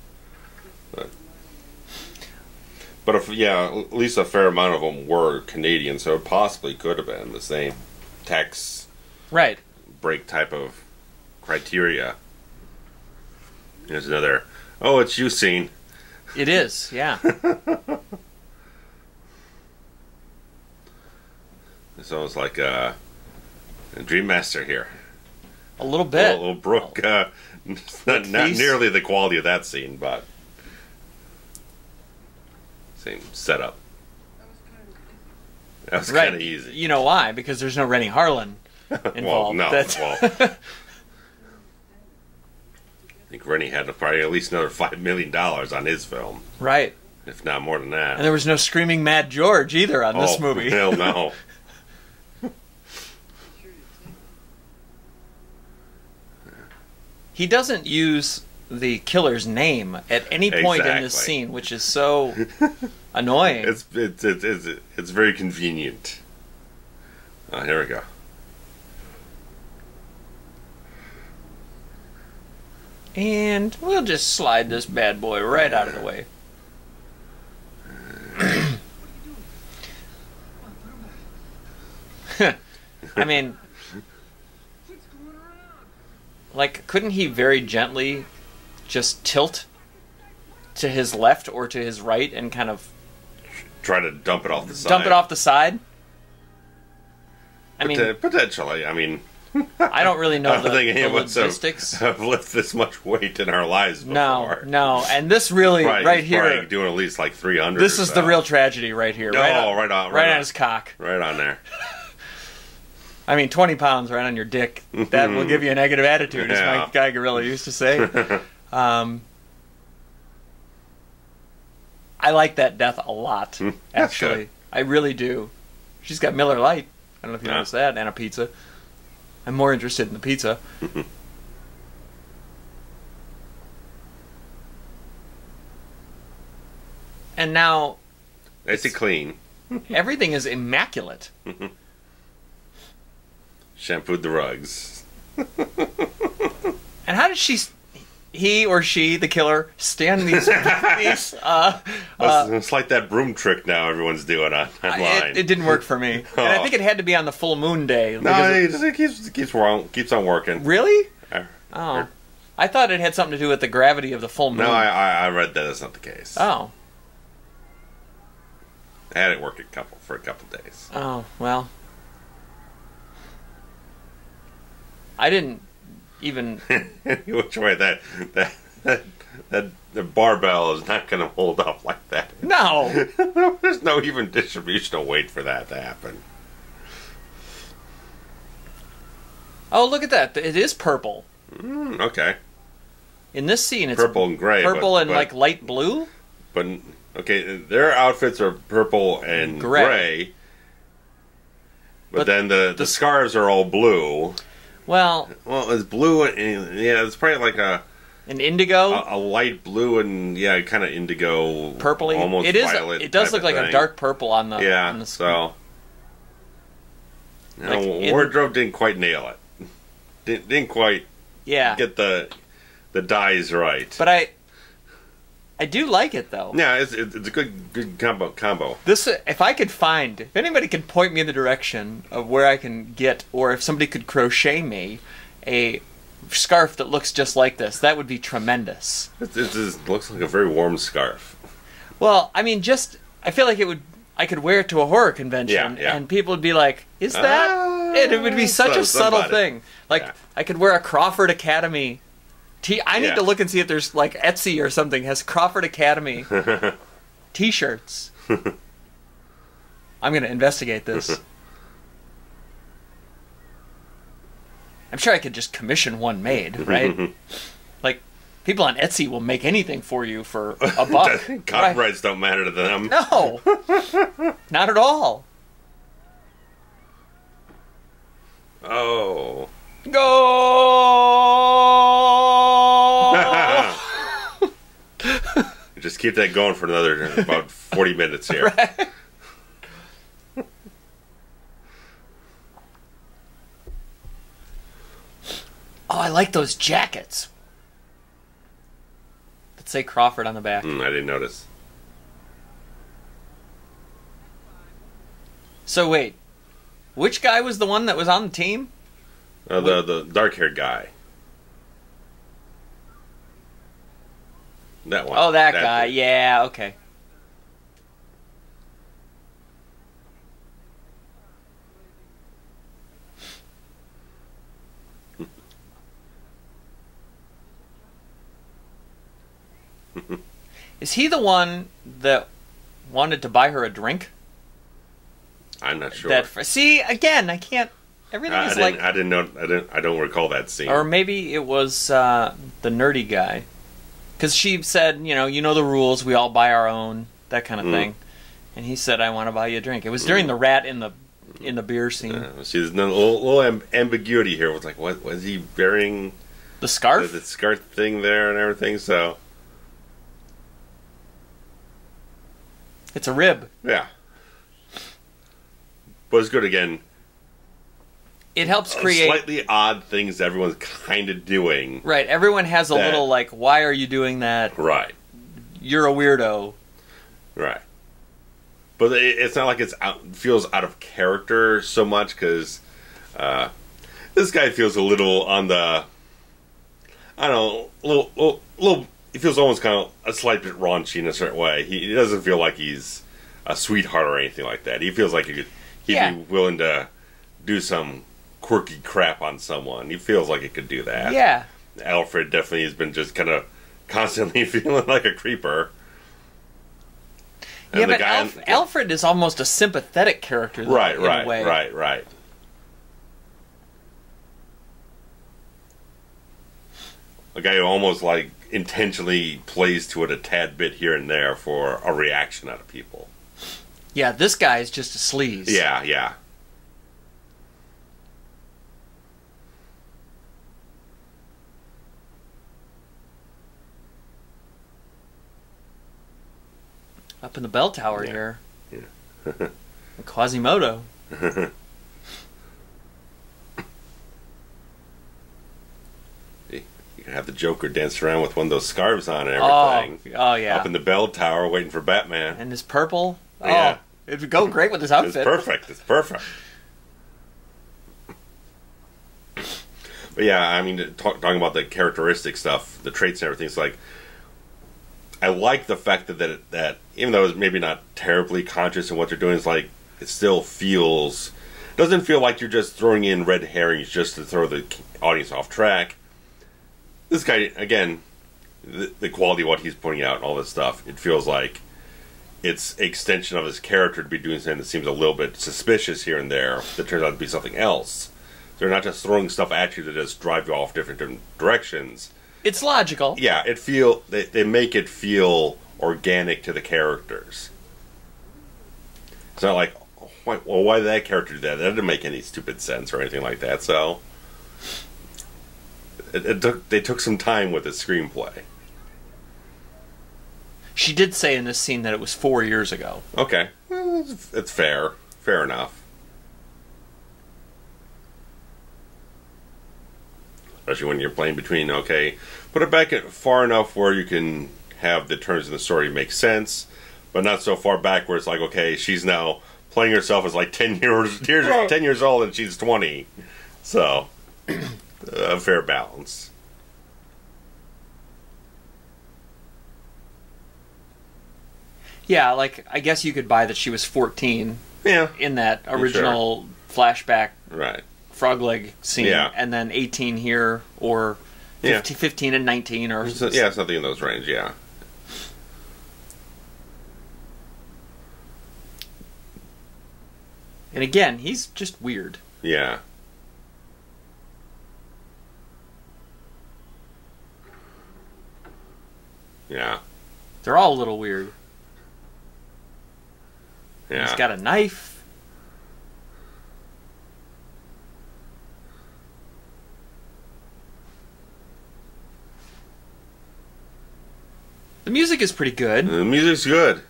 But if, yeah, at least a fair amount of them were Canadian, so it possibly could have been the same tax right break type of criteria. Here's another. Oh, it's you scene. It is, yeah. It's almost like a Dream Master here. A little bit. A little Brooke. Not nearly the quality of that scene, but same setup. That was kind of easy. You know why? Because there's no Rennie Harlan involved. Well, no. I think Rennie had probably at least another $5 million on his film. Right. If not more than that. And there was no screaming Mad George either on this movie. Hell no. He doesn't use the killer's name at any point in this scene, which is so annoying. It's very convenient. Here we go. And we'll just slide this bad boy right out of the way. I mean, like, couldn't he very gently just tilt to his left or to his right and kind of try to dump it off the side? Dump it off the side? I mean, potentially. I mean, I don't really know the logistics. Have lifted this much weight in our lives before. No, and this really right here doing at least like 300. This is the real tragedy right here. Right on his cock. Right on there. I mean, 20 pounds right on your dick. That will give you a negative attitude, as my guy Gorilla used to say. I like that death a lot, actually. I really do. She's got Miller Lite. I don't know if you noticed that, and a pizza. I'm more interested in the pizza. And now... It's clean. Everything is immaculate. Shampooed the rugs. And how did he or she, the killer, stand these it's like that broom trick now everyone's doing online. It didn't work for me. And I think it had to be on the full moon day. No, it keeps on working. Really? I thought it had something to do with the gravity of the full moon. No, I read that that's not the case. Oh. I had it work for a couple days. Oh, well. I didn't even... Which way the barbell is not going to hold up like that. No! There's no even distributional weight for that to happen. Oh, look at that. It is purple. Okay. In this scene, it's purple and gray. Purple and like light blue? But, okay, their outfits are purple and gray. But then the scarves are all blue. Well, it's blue, and it's probably like an indigo, a light blue, and kind of indigo, purpley, almost violet. It does look like a dark purple on the on the screen. So wardrobe didn't quite nail it. Didn't quite get the dyes right. But I do like it though. Yeah, it's a good combo. This, if anybody could point me in the direction of where I can get, or if somebody could crochet me a scarf that looks just like this, that would be tremendous. It looks like a very warm scarf. Well, I mean, I feel like I could wear it to a horror convention, and people would be like, "Is that?" It would be such a subtle thing. Like I could wear a Crawford Academy. I need to look and see if there's like Etsy or something has Crawford Academy T-shirts. I'm going to investigate this. I'm sure I could just commission one made, right? Like people on Etsy will make anything for you for $1. Copyrights don't matter to them. No, not at all. Oh. Go! Just keep that going for another about 40 minutes here. Right. like those jackets that say Crawford on the back. I didn't notice. So wait, which guy was the one that was on the team? The dark-haired guy. That one. Oh, that guy. Dude. Yeah, okay. Is he the one that wanted to buy her a drink? I'm not sure. See, again, I can't. Everything is like I didn't know. I don't recall that scene. Or maybe it was the nerdy guy, because she said, you know the rules. We all buy our own, that kind of thing. And he said, "I want to buy you a drink." It was during the rat in the beer scene. See, there's a little ambiguity here. It was like, what was he wearing? The scarf. The scarf thing there and everything. So it's a rib. Yeah. But it's good again. It helps create slightly odd things that everyone's kind of doing. Right. Everyone has a little like, why are you doing that? Right. You're a weirdo. Right. But it's not like it feels out of character so much, because this guy feels a little on the, I don't know, little. He feels almost kind of a slight bit raunchy in a certain way. He doesn't feel like he's a sweetheart or anything like that. He feels like he'd be willing to do some quirky crap on someone. He feels like he could do that. Yeah. Alfred definitely has been just kind of constantly feeling like a creeper. And but Alfred is almost a sympathetic character, though, in a way. Right. A guy who almost like intentionally plays to it a tad bit here and there for a reaction out of people. Yeah, this guy is just a sleaze. Yeah. Up in the bell tower here. Yeah. Quasimodo. You can have the Joker dance around with one of those scarves on and everything. Oh yeah. Up in the bell tower waiting for Batman. And his purple. Yeah. It would go great with his outfit. It's perfect. But yeah, I mean, talking about the characteristic stuff, the traits and everything, it's like, I like the fact that even though it's maybe not terribly conscious in what they're doing, it's like, it still doesn't feel like you're just throwing in red herrings just to throw the audience off track. This guy, again, the quality of what he's putting out and all this stuff, it feels like it's an extension of his character to be doing something that seems a little bit suspicious here and there that turns out to be something else. They're not just throwing stuff at you that just drive you off different directions. It's logical. Yeah, they make it feel organic to the characters. It's not like, why did that character do that? That didn't make any stupid sense or anything like that. So they took some time with the screenplay. She did say in this scene that it was 4 years ago. Okay, well, it's fair enough. Especially when you're playing between, put it back far enough where you can have the turns in the story make sense, but not so far back where it's like, okay, she's now playing herself as like 10 years old and she's 20. So, a fair balance. Yeah, like, I guess you could buy that she was 14 in that original flashback. Right. Frog leg scene, and then 18 here, or 15 and 19, or something in those range, yeah. And again, he's just weird. Yeah. Yeah. They're all a little weird. Yeah. He's got a knife. The music is pretty good. The music's good.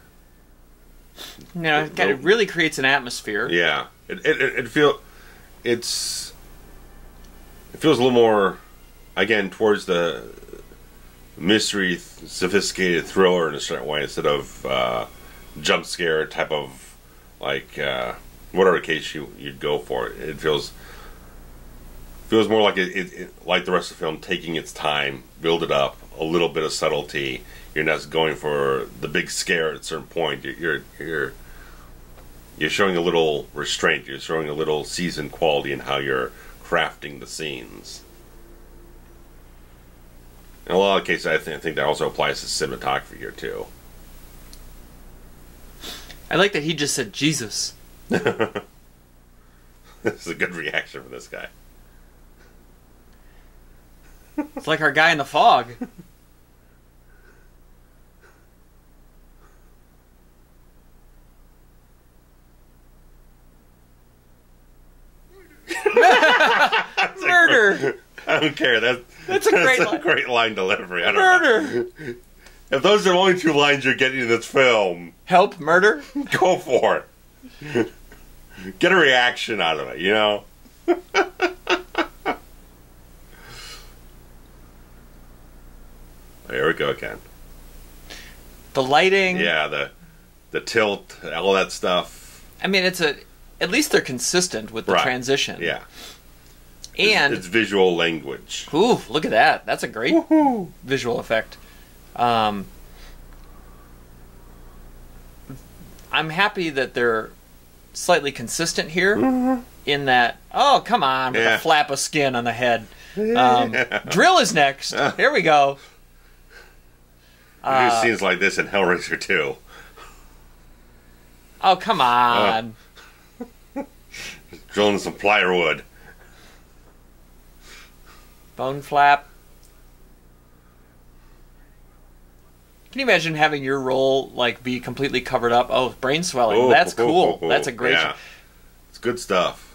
You know, it really creates an atmosphere. Yeah, it feels a little more. again, towards the mystery, sophisticated thriller in a certain way instead of jump scare type of like whatever case you'd go for. It feels more like it like the rest of the film, taking its time, build it up, a little bit of subtlety. You're not going for the big scare at a certain point. You're showing a little restraint. You're showing a little seasoned quality in how you're crafting the scenes. In a lot of cases, I think that also applies to cinematography here too. I like that he just said Jesus. This is a good reaction from this guy. It's like our guy in the fog. Murder. I don't care. That's a great line delivery. I don't Murder. know. If those are the only two lines you're getting in this film, help murder. Go for it. Get a reaction out of it. You know. Here we go again. The lighting. Yeah, the tilt, all that stuff. I mean, at least they're consistent with the transition. Yeah. And it's visual language. Ooh, look at that. That's a great visual effect. I'm happy that they're slightly consistent here in that, oh, come on, with a flap of skin on the head. Drill is next. Here we go. There's scenes like this in Hellraiser 2. Oh, come on. Drilling some plywood. Bone flap. Can you imagine having your role like be completely covered up? Oh, brain swelling. That's cool. That's a great. Yeah. It's good stuff.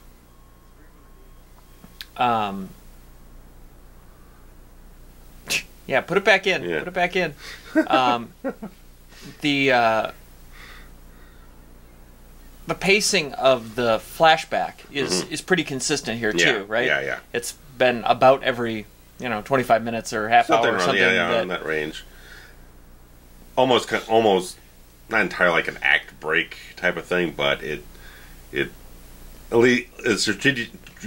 Yeah, put it back in. Yeah. Put it back in. The pacing of the flashback is pretty consistent here too, right? Yeah, yeah. It's been about every 25 minutes or half hour or something. Yeah, in that range. Almost not entirely like an act break type of thing, but it at least is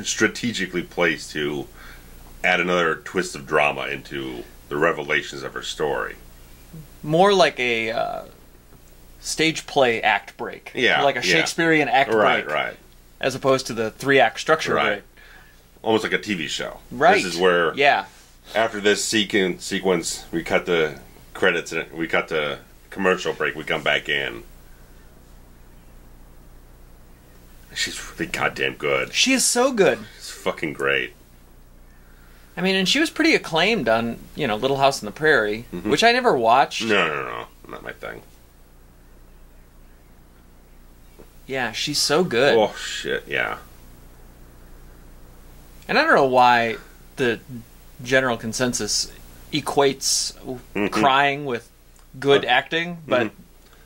strategically placed to add another twist of drama into the revelations of her story. More like a stage play act break. Yeah. Like a Shakespearean act break. Right. As opposed to the 3-act structure break. Almost like a TV show. Right. This is where after this sequence, we cut the credits and we cut the commercial break, we come back in. She's really goddamn good. She is so good. She's fucking great. I mean, and she was pretty acclaimed on, Little House on the Prairie, which I never watched. No. Not my thing. Yeah, she's so good. Oh, shit, yeah. And I don't know why the general consensus equates crying with good acting, but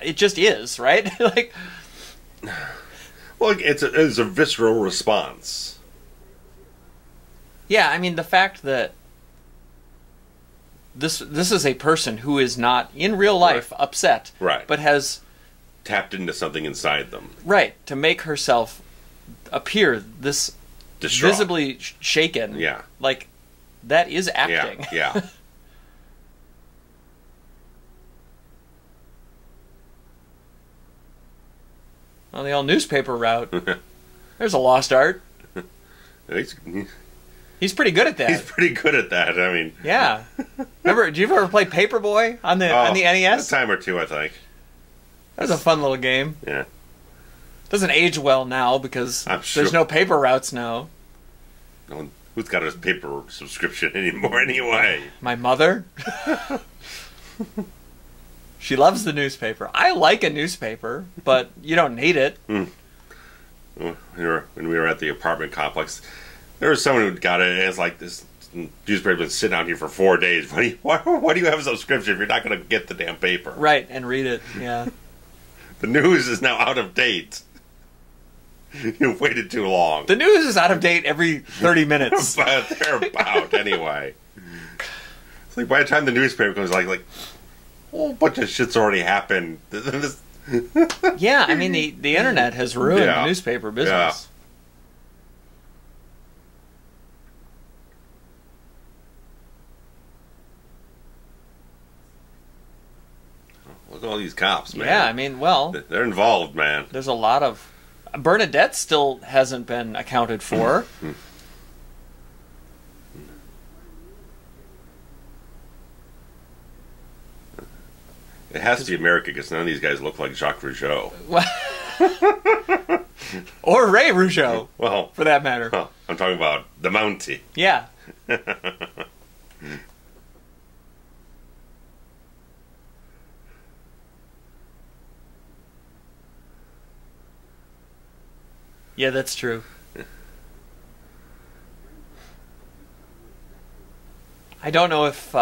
it just is, right? Like, well, it's a visceral response. Yeah, I mean, the fact that this is a person who is not in real life upset, but has tapped into something inside them, to make herself appear this distraught, visibly shaken. Yeah, like that is acting. Yeah. On the old newspaper route, there's a lost art. He's pretty good at that. He's pretty good at that. I mean, yeah. Remember? Did you ever play Paperboy on the NES? A time or two, I think. That was a fun little game. Yeah. Doesn't age well now because there's no paper routes now. Who's got a paper subscription anymore anyway? My mother. She loves the newspaper. I like a newspaper, but you don't need it. When we were at the apartment complex, there was someone who got it, and it's like, this newspaper's been sitting out here for 4 days. Why do you have a subscription if you're not going to get the damn paper? Right, and read it, yeah. The news is now out of date. You've waited too long. The news is out of date every 30 minutes. But they're about, anyway. like by the time the newspaper comes, like a whole bunch of shit's already happened. Yeah, I mean the internet has ruined the newspaper business. Look at all these cops, man. Yeah, I mean, well, they're involved, man. There's a lot of Bernadette still hasn't been accounted for. It has to be America because none of these guys look like Jacques Rougeau. Or Ray Rougeau, well, for that matter. Well, I'm talking about the Mountie. Yeah. Yeah, that's true. I don't know if...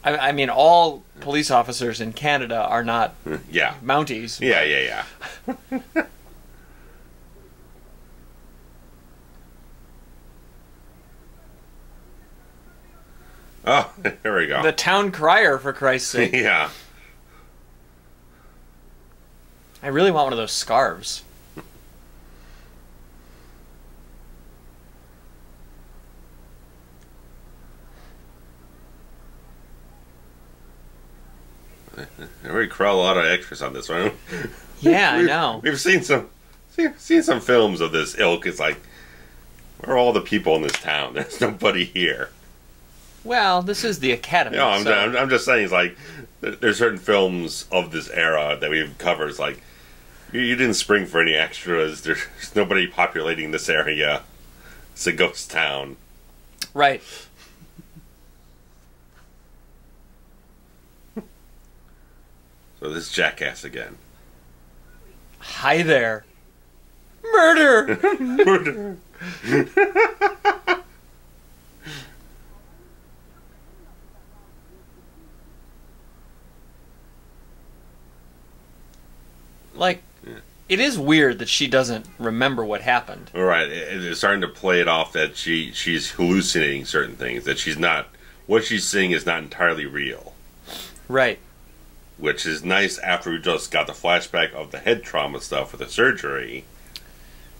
I mean, all police officers in Canada are not Mounties. Yeah. Oh, there we go. The town crier, for Christ's sake. Yeah. I really want one of those scarves. We crowd a lot of extras on this one. Yeah, I know. We've seen some films of this ilk. It's like, where are all the people in this town? There's nobody here. Well, this is the Academy. No, I'm just saying. It's like there's certain films of this era that we've covered. It's like you didn't spring for any extras. There's nobody populating this area. It's a ghost town. Right. So this jackass again. Hi there. Murder! Murder! Like, it is weird that she doesn't remember what happened. Right. It's starting to play it off that she's hallucinating certain things. That she's not... What she's seeing is not entirely real. Right. Which is nice after we just got the flashback of the head trauma stuff with the surgery.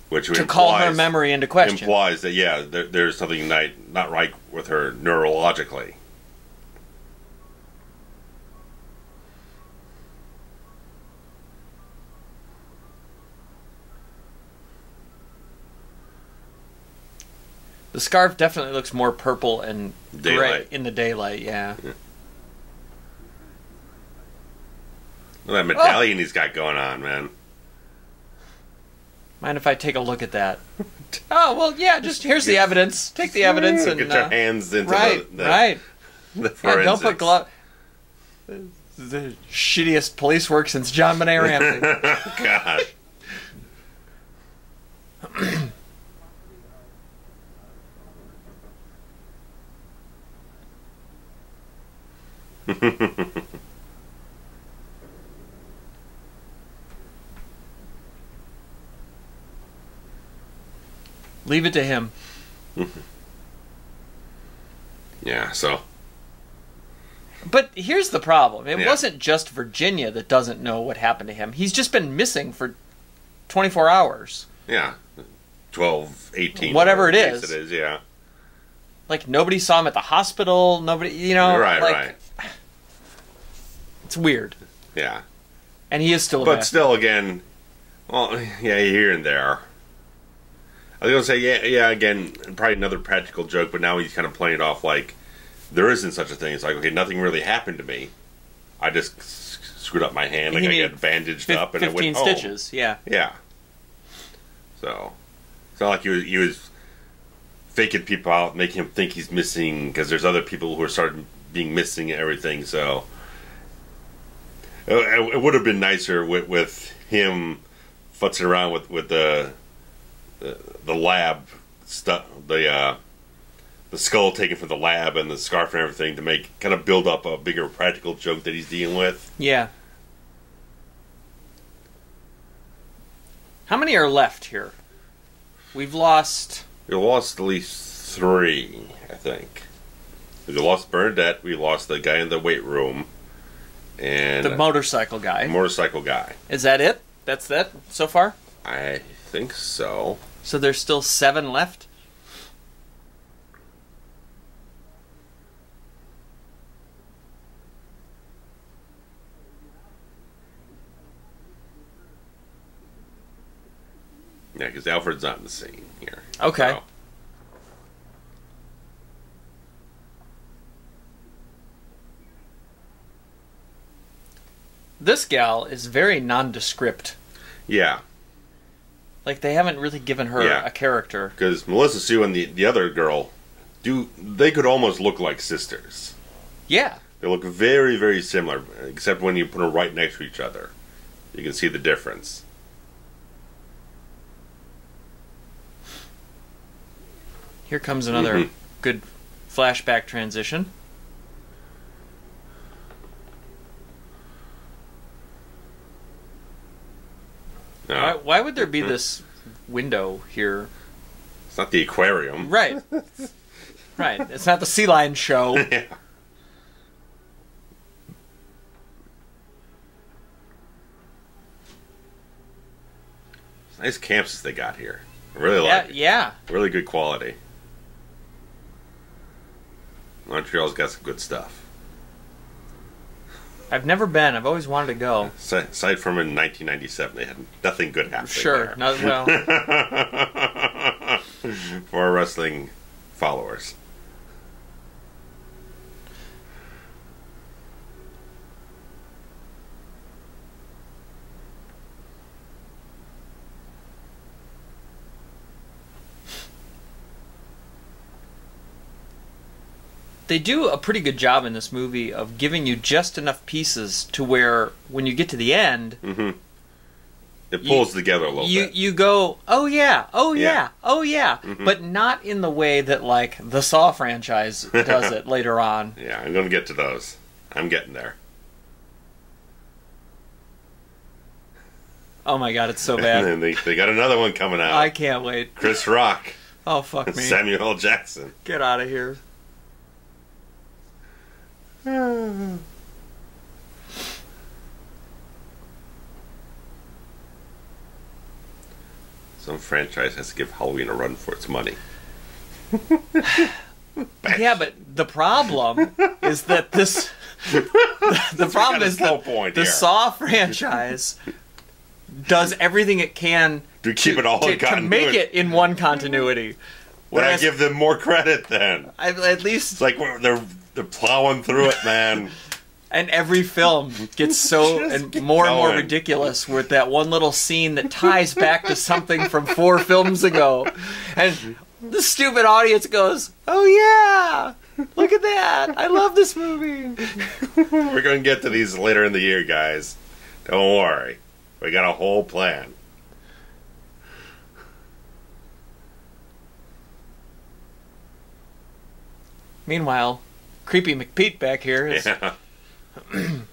Which to call her memory into question. Implies that, yeah, there's something not right with her neurologically. The scarf definitely looks more purple and gray in the daylight, yeah. Look at that medallion he's got going on, man. Mind if I take a look at that? Oh, well, yeah, just here's the evidence. Take the evidence and... Get your hands into the forensics. Yeah, don't put gloves... The shittiest police work since John Benet Ramsey. God. Leave it to him. Yeah, so... But here's the problem. It wasn't just Virginia that doesn't know what happened to him. He's just been missing for 24 hours. Yeah. 12, 18. Whatever it is. It is, yeah. Like, nobody saw him at the hospital. Nobody, you know. Right. It's weird. Yeah. And he is still But still, again, well, yeah, here and there. I was going to say, yeah, again, probably another practical joke, but now he's kind of playing it off like there isn't such a thing. It's like, okay, nothing really happened to me. I just screwed up my hand, like I got bandaged up, and it went home. 15 stitches, yeah. Yeah. So, it's not like he was faking people out, making him think he's missing, because there's other people who are starting being missing and everything, so... It would have been nicer with him futzing around with the lab stuff, the skull taken from the lab and the scarf and everything to kind of build up a bigger practical joke that he's dealing with. Yeah. How many are left here? We've lost at least 3, I think. We lost Bernadette. We lost the guy in the weight room. And the motorcycle guy. Motorcycle guy. Is that it? That's that so far? I think so. So there's still 7 left? Yeah, because Alfred's not in the scene here. Okay. So. This gal is very nondescript. Yeah. Like, they haven't really given her a character. Because Melissa Sue and the other girl, they could almost look like sisters. Yeah. They look very, very similar, except when you put them right next to each other. You can see the difference. Here comes another good flashback transition. No. Why would there be this window here? It's not the aquarium. Right. Right. It's not the Sea Lion show. Yeah. Nice camps they got here. I really like it. Yeah. Really good quality. Montreal's got some good stuff. I've never been. I've always wanted to go. Aside from in 1997, they had nothing good happening. Sure. There. Not, well. For our wrestling followers. They do a pretty good job in this movie of giving you just enough pieces to where, when you get to the end, it pulls together a little bit. You go, oh yeah, oh yeah, oh yeah, but not in the way that like the Saw franchise does it later on. Yeah, I'm going to get to those. I'm getting there. Oh my god, it's so bad. And then they got another one coming out. I can't wait. Chris Rock. Oh fuck me. Samuel L. Jackson. Get out of here. Some franchise has to give Halloween a run for its money. Yeah, but the problem is that this... the problem is that the Saw franchise does everything it can to keep it all in continuity. To make it in one continuity. Then I give them more credit then. At least... It's like they're plowing through it, man. And every film gets so and more ridiculous with that one little scene that ties back to something from 4 films ago. And the stupid audience goes, oh yeah, look at that. I love this movie. We're going to get to these later in the year, guys. Don't worry. We got a whole plan. Meanwhile, Creepy McPete back here is... Yeah. And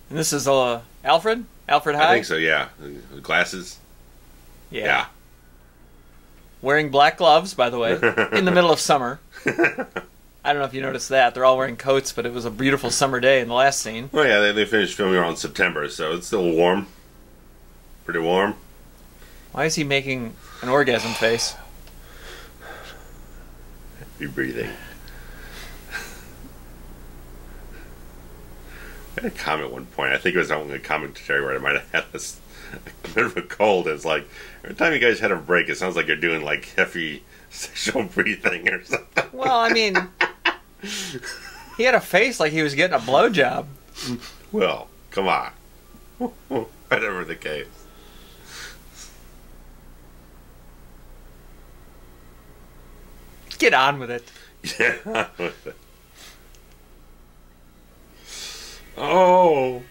this is Alfred? Alfred High? I think so, yeah. Glasses? Yeah. Wearing black gloves, by the way, in the middle of summer. I don't know if you noticed that. They're all wearing coats, but it was a beautiful summer day in the last scene. Oh, yeah, they finished filming around September, so it's still warm. Pretty warm. Why is he making an orgasm face? Be breathing. I had a comment at one point. I think it was on a commentary where I might have had a bit of a cold. It's like, every time you guys had a break, it sounds like you're doing like heavy sexual breathing or something. Well, I mean, he had a face like he was getting a blowjob. Well, come on. Whatever the case. Get on with it. Yeah, with it. Oh.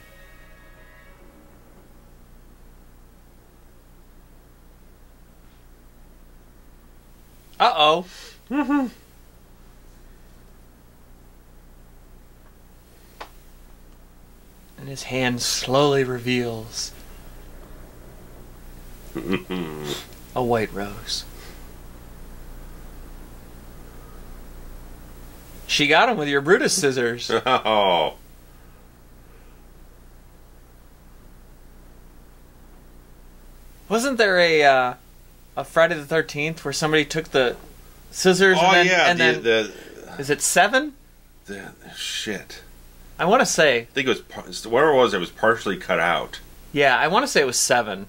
Uh-oh. Mm-hmm. And his hand slowly reveals A white rose. She got him with your Brutus scissors. Oh. Wasn't there a Friday the 13th where somebody took the scissors and then is it 7? Shit. I want to say. I think it was whatever it was partially cut out. Yeah, I want to say it was 7.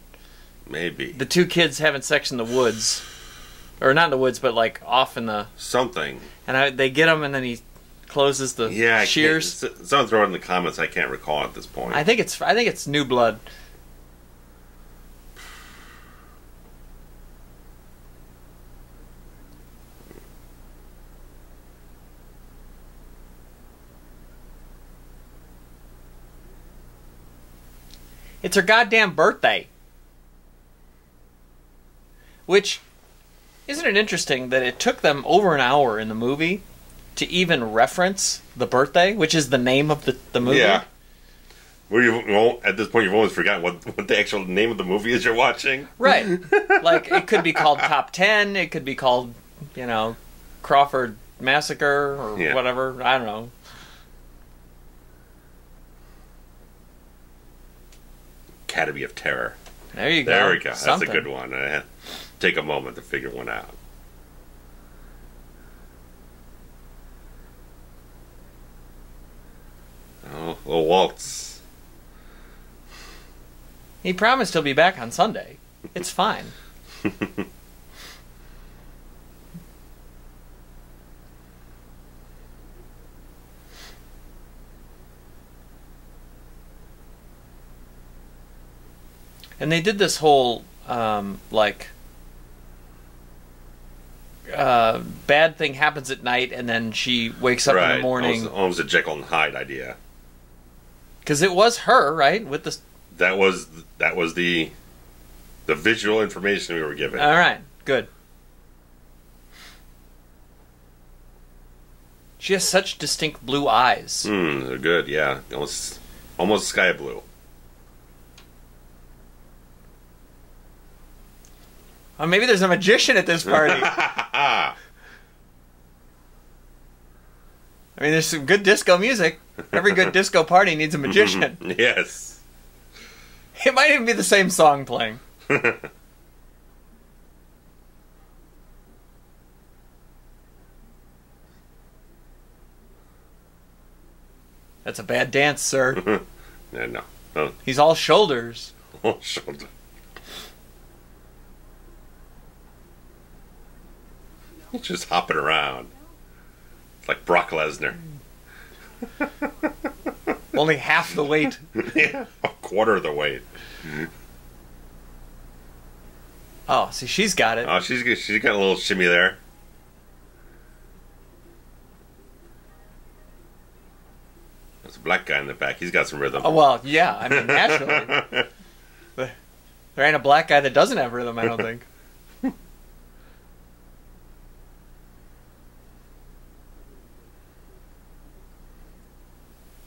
Maybe. The 2 kids having sex in the woods. Or not in the woods, but like off in the... Something. And they get him and then he closes the shears. Someone throw it in the comments. I can't recall at this point. I think it's New Blood. It's her goddamn birthday. Which, isn't it interesting that it took them over an hour in the movie to even reference the birthday, which is the name of the movie? Yeah. At this point, you've almost forgotten what the actual name of the movie is you're watching. Right. Like, it could be called Top 10, it could be called, Crawford Massacre, or whatever. I don't know. Academy of Terror. There you go. There we go. Something. That's a good one. I had to take a moment to figure one out. Oh, a waltz. He promised he'll be back on Sunday. It's fine. And they did this whole, bad thing happens at night, and then she wakes up in the morning. Almost a Jekyll and Hyde idea. Because it was her, right? With the that was the visual information we were given. All right, good. She has such distinct blue eyes. They're good. Yeah, almost sky blue. Oh, maybe there's a magician at this party. I mean, there's some good disco music. Every good disco party needs a magician. Yes. It might even be the same song playing. That's a bad dance, sir. No. He's all shoulders. All shoulders. Just hopping around. It's like Brock Lesnar. Only half the weight. Yeah, a quarter of the weight. Oh, see, she's got it. Oh, she's got a little shimmy there. There's a black guy in the back. He's got some rhythm. Oh, well, yeah. I mean, naturally. There ain't a black guy that doesn't have rhythm, I don't think.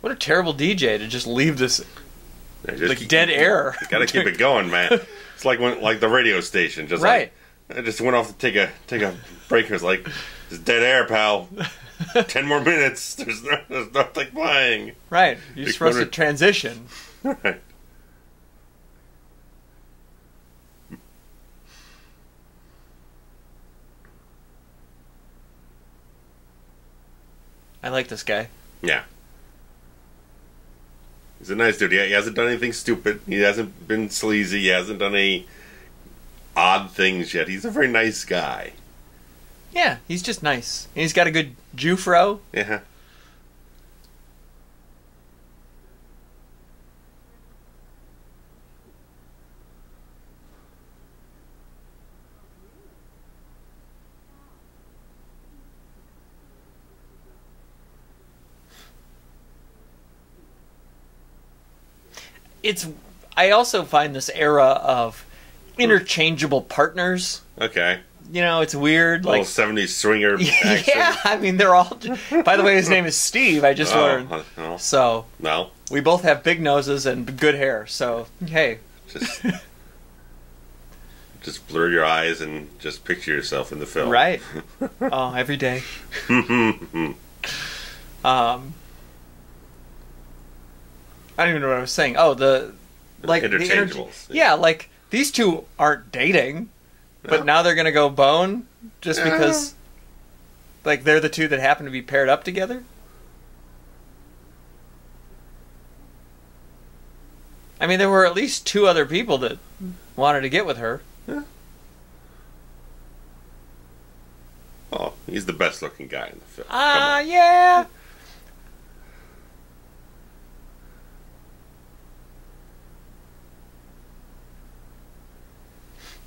What a terrible DJ to just leave this dead air. You gotta keep it going, man. It's like the radio station, just right. I just went off to take a break. It was like, it's dead air, pal. 10 more minutes. There's nothing playing. Right. You're supposed to transition. Right. I like this guy. Yeah. He's a nice dude. He hasn't done anything stupid. He hasn't been sleazy. He hasn't done any odd things yet. He's a very nice guy. Yeah, he's just nice. And he's got a good Jufro. Yeah. I also find this era of interchangeable partners. Okay. It's weird. Little 70s swinger action. Yeah, I mean, they're all... By the way, his name is Steve, I just learned. No. So, no. We both have big noses and good hair, so, hey. Just blur your eyes and just picture yourself in the film. Right. Oh, every day. I don't even know what I was saying. Oh, the interchangeables. Yeah, like these two aren't dating, but now they're gonna go bone just because, like, they're the two that happen to be paired up together. I mean, there were at least two other people that wanted to get with her. Yeah. Oh, he's the best looking guy in the film. Yeah.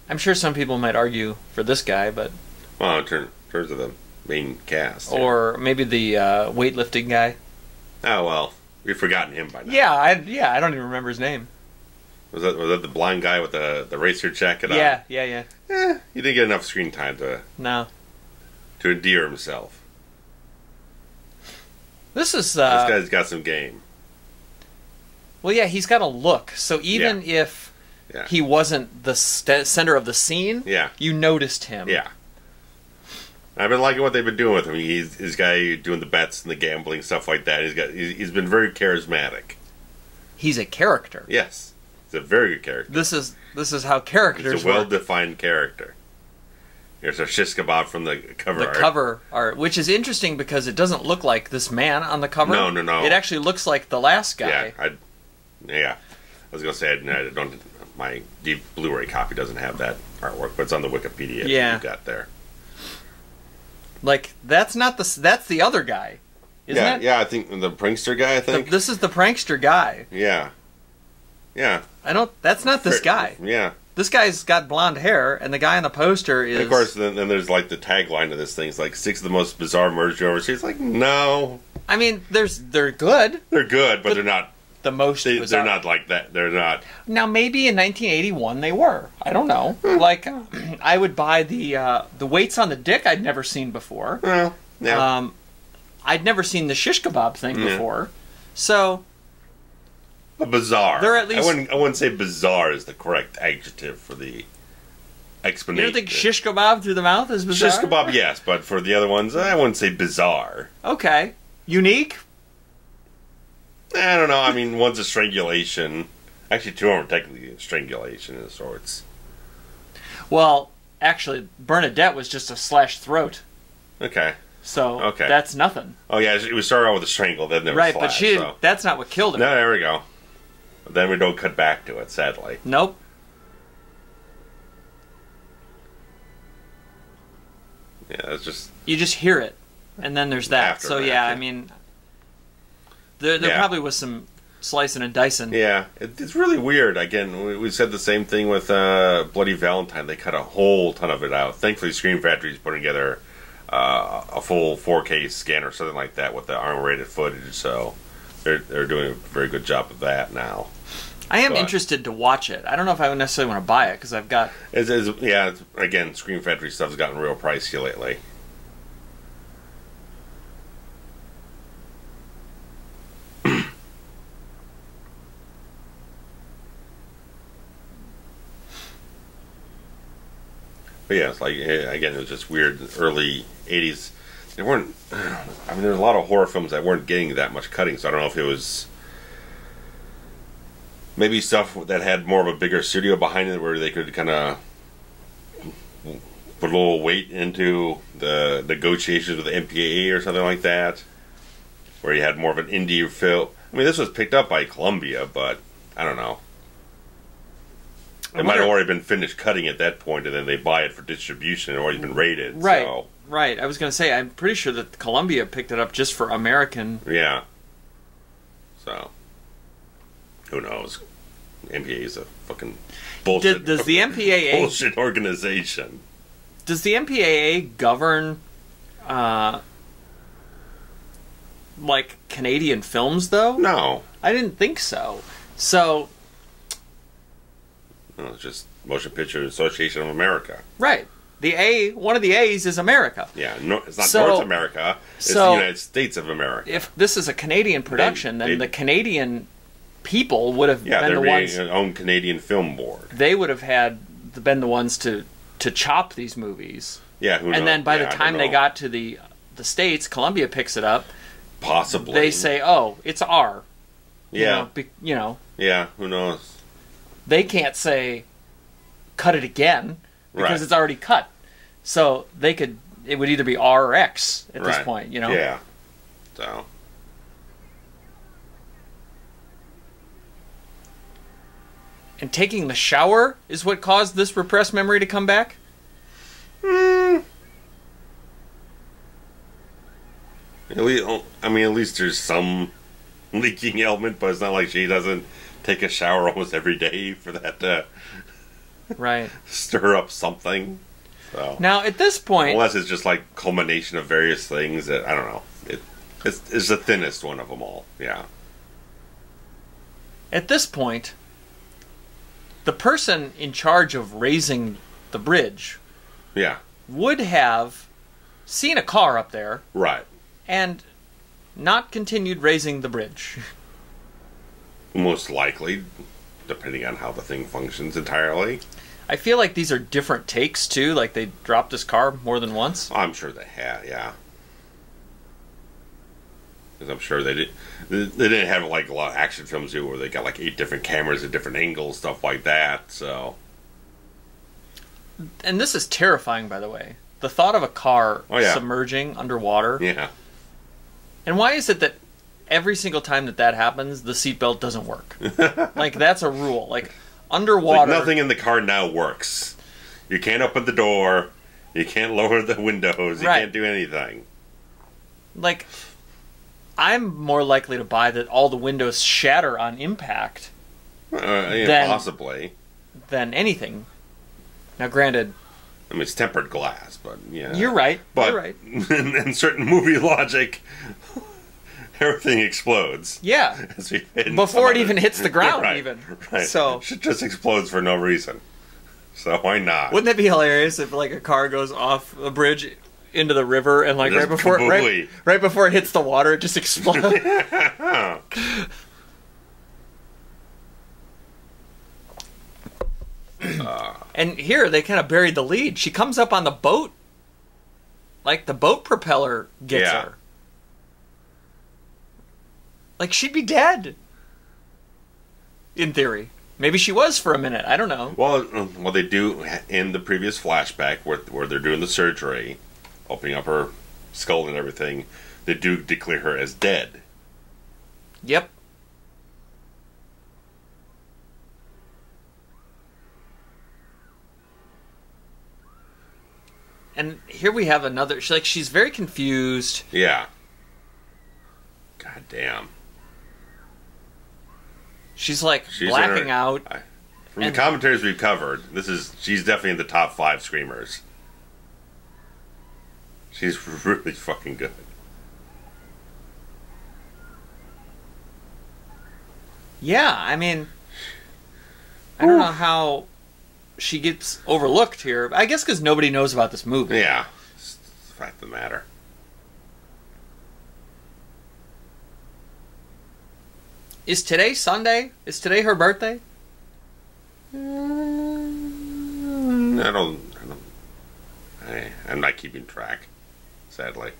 I'm sure some people might argue for this guy, but... Well, in terms of the main cast. Or maybe the weightlifting guy. Oh, well, we've forgotten him by now. Yeah, I don't even remember his name. Was that the blind guy with the racer jacket on? Yeah. He didn't get enough screen time to endear himself. This is... this guy's got some game. Well, yeah, he's got a look. So even if he wasn't the center of the scene, you noticed him. Yeah. I've been liking what they've been doing with him. He's guy doing the bets and the gambling, stuff like that. He's been very charismatic. He's a character. Yes. He's a very good character. This is how characters He's a well-defined character. Here's our shish kebab from the cover art. The cover art, which is interesting because it doesn't look like this man on the cover. No. It actually looks like the last guy. I was going to say, I don't... My deep Blu-ray copy doesn't have that artwork, but it's on the Wikipedia that you got there. Like, that's the other guy, isn't it? Yeah, I think the prankster guy, I think. This is the prankster guy. Yeah. That's not this guy. Yeah. This guy's got blonde hair, and the guy on the poster is... And of course, then there's like the tagline of this thing. It's like 6 of the most bizarre murders you ever see. It's like, no. I mean, they're good. They're good, but they're not... The most bizarre. They're not like that. They're not... Now, maybe in 1981 they were. I don't know. Like, I would buy the weights on the dick I'd never seen before. Well, yeah. I'd never seen the shish kebab thing before. So... Bizarre. They're at least... I wouldn't say bizarre is the correct adjective for the explanation. You don't think shish kebab through the mouth is bizarre? Shish kebab, yes, but for the other ones, I wouldn't say bizarre. Okay. Unique? I don't know. I mean, one's a strangulation. Actually, two of them are technically a strangulation of sorts. Well, actually, Bernadette was just a slashed throat. Okay. So, that's nothing. Oh, yeah, it was started out with a strangle, then there was right, slash, but that's not what killed her. No, there we go. But then we don't cut back to it, sadly. Nope. Yeah, that's just... You just hear it, and then there's that. So, I mean... There probably was some slicing and dicing. Yeah, it's really weird. Again, we said the same thing with Bloody Valentine. They cut a whole ton of it out. Thankfully, Scream Factory's putting together a full 4K scan or something like that with the R-rated footage. So they're doing a very good job of that now. I am interested to watch it. I don't know if I would necessarily want to buy it because I've got... Again, Scream Factory stuff's gotten real pricey lately. But yeah, it's like, again, it was just weird. Early 80s, there weren't... I mean, there's a lot of horror films that weren't getting that much cutting, so I don't know if it was... Maybe stuff that had more of a bigger studio behind it where they could kind of put a little weight into the negotiations with the MPAA or something like that. Where you had more of an indie film. I mean, this was picked up by Columbia, but I don't know. It might have already been finished cutting at that point, and then they buy it for distribution. It already been rated. Right, so. Right. I was going to say, I'm pretty sure that Columbia picked it up just for American. Yeah. So, who knows? MPAA is a fucking bullshit. Does the MPAA bullshit organization? Does the MPAA govern, like Canadian films though? No, I didn't think so. So. No, it's just Motion Picture Association of America. Right. One of the A's is America. Yeah, no, it's not North America. It's the United States of America. If this is a Canadian production, then the Canadian people would have been the ones... their own Canadian Film Board. They would have had been the ones to chop these movies. Yeah, who knows? And then by the I time don't they know. got to the States, Columbia picks it up. Possibly. They say, "Oh, it's R." Yeah. You know, Yeah, who knows? they can't say cut it again because Right. it's already cut. So it would either be R or X at this Right. point, you know? Yeah. So. And taking the shower is what caused this repressed memory to come back? At least there's some leaking element, but it's not like she doesn't take a shower almost every day for that to Right. stir up something. So. Now, at this point, Unless it's just like culmination of various things that, I don't know. It's the thinnest one of them all. Yeah. at this point, the person in charge of raising the bridge Yeah. would have seen a car up there Right. and not continued raising the bridge. Most likely, depending on how the thing functions entirely. I feel like these are different takes, too. Like, they dropped this car more than once. I'm sure they had, yeah. Because I'm sure they didn't have like a lot of action films do where they got like 8 different cameras at different angles, stuff like that. So And this is terrifying, by the way. The thought of a car submerging underwater. yeah, And why is it that every single time that happens, the seatbelt doesn't work? Like, that's a rule. Like, underwater... like nothing in the car now works. You can't open the door. You can't lower the windows. You Right. can't do anything. Like, I'm more likely to buy that all the windows shatter on impact Yeah, possibly. than anything. Now, granted, I mean, it's tempered glass, but yeah. you're right. But You're right. in certain movie logic, everything explodes. Yeah. As we've hit in Before some it of even hits the ground, Right, even. Right. So, Shit just explodes for no reason. So why not? wouldn't that be hilarious if, like, a car goes off a bridge into the river and, like, Just right before it hits the water, it just explodes? And here, they kind of buried the lead. She comes up on the boat. Like, the boat propeller gets Yeah. her. Like, she'd be dead. In theory. Maybe she was for a minute. I don't know. Well, they do in the previous flashback where they're doing the surgery, opening up her skull and everything. They do declare her as dead. Yep. And here we have another. She's very confused. Yeah. God damn. She's like She's blacking in her- out. From the commentaries we've covered, she's definitely in the top 5 screamers. She's really fucking good. Yeah, I mean, I don't know how she gets overlooked here. I guess because nobody knows about this movie. Yeah. It's the fact of the matter. Is today Sunday? Is today her birthday? I'm not keeping track, sadly.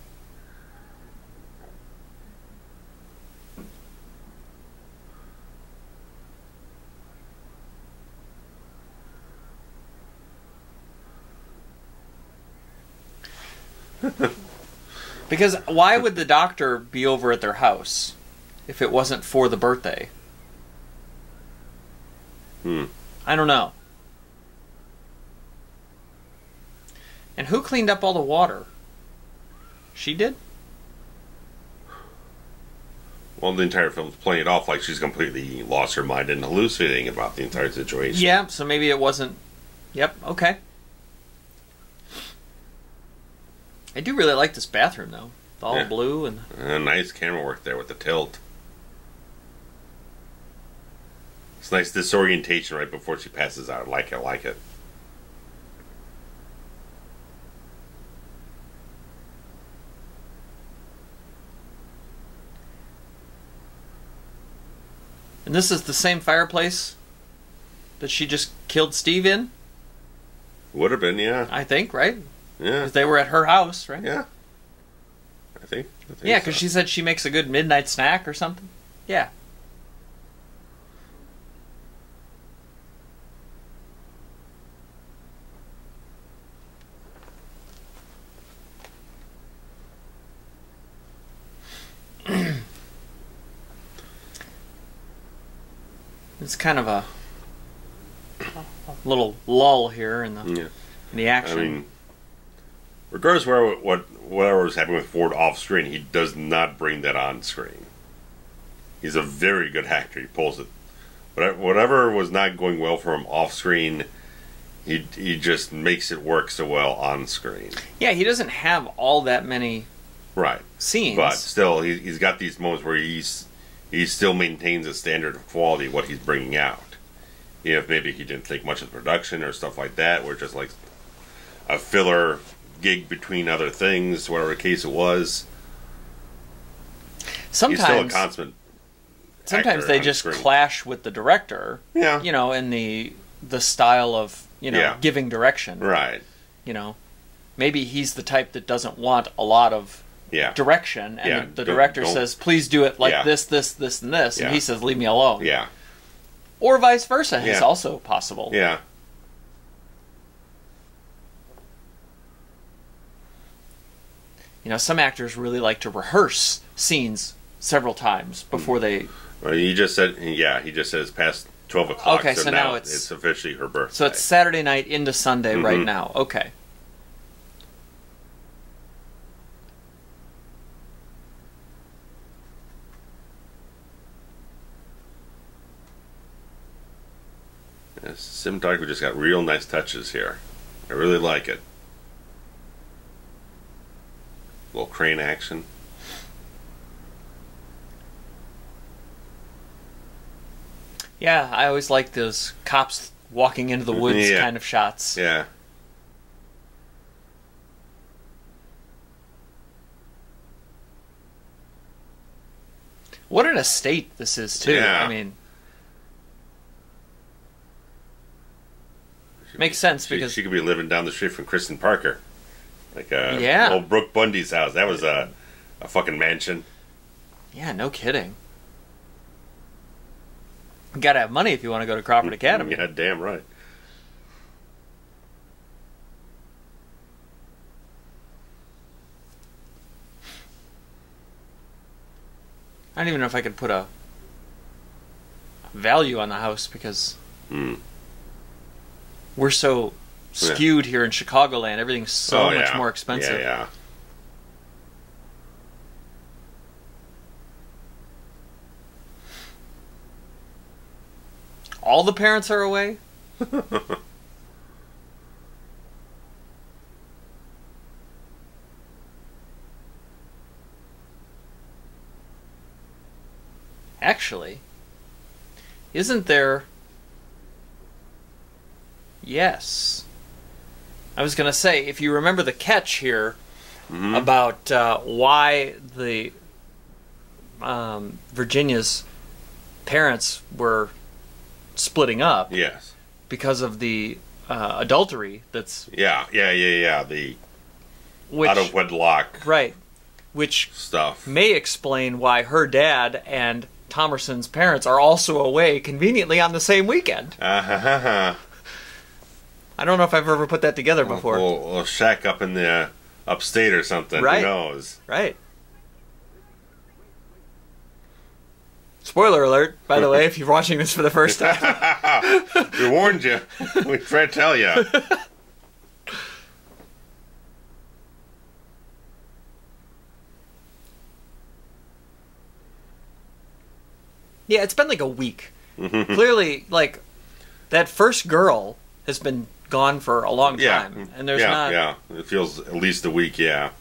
Because why would the doctor be over at their house if it wasn't for the birthday? I don't know. And who cleaned up all the water? She did? Well, the entire film's playing it off like she's completely lost her mind and hallucinating about the entire situation. Yeah, so maybe it wasn't... Yep, okay. I do really like this bathroom, though. It's all blue and... Nice camera work there with the tilt. It's nice disorientation right before she passes out. I like it. And this is the same fireplace that she just killed Steve in? Would have been, yeah. I think, right? Yeah. 'Cause they were at her house, right? Yeah. I think Yeah, because so. she said she makes a good midnight snack or something. Yeah. It's kind of a little lull here in the action. I mean, regardless of whatever was happening with Ford off screen, he does not bring that on screen. He's a very good actor. He pulls it. Whatever was not going well for him off screen, he just makes it work so well on screen. Yeah, he doesn't have all that many scenes, but still, he's got these moments where he still maintains a standard of quality of what he's bringing out. You know, if maybe he didn't think much of the production or stuff like that, or just like a filler gig between other things, whatever the case it was. Sometimes he's still a consummate. Sometimes they just clash with the director. Yeah. You know, in the style of giving direction. Right. You know, maybe he's the type that doesn't want a lot of direction, and the director says, "Please do it like this, this, this, and this," and he says, "Leave me alone." Yeah. Or vice versa is also possible. Yeah. You know, some actors really like to rehearse scenes several times before they... Well, he just said it's past 12 o'clock, okay, so now it's officially her birthday. So it's Saturday night into Sunday right now. Okay. Cinematography just got real nice touches here. I really like it. A little crane action. Yeah, I always like those cops walking into the woods kind of shots. Yeah. What an estate this is, too. Yeah. I mean... Makes sense because she could be living down the street from Kristen Parker, like old Brooke Bundy's house. That was a fucking mansion. Yeah, no kidding. You gotta have money if you want to go to Crawford Academy. Yeah, damn right. I don't even know if I could put a value on the house because. We're so skewed here in Chicagoland. Everything's so much more expensive. Yeah. All the parents are away? Actually, isn't there... Yes. I was going to say, if you remember the catch here about why the Virginia's parents were splitting up. Yes. Because of the adultery that's... Yeah. The out of wedlock. Right. Which stuff may explain why her dad and Thomerson's parents are also away conveniently on the same weekend. I don't know if I've ever put that together before. A shack up in the upstate or something. Right. Who knows? Right. Spoiler alert, by the way, if you're watching this for the first time. We warned you. We tried to tell you. Yeah, it's been like a week. Clearly, like, that first girl has been gone for a long time. And there's not... Yeah, it feels at least a week, Yeah.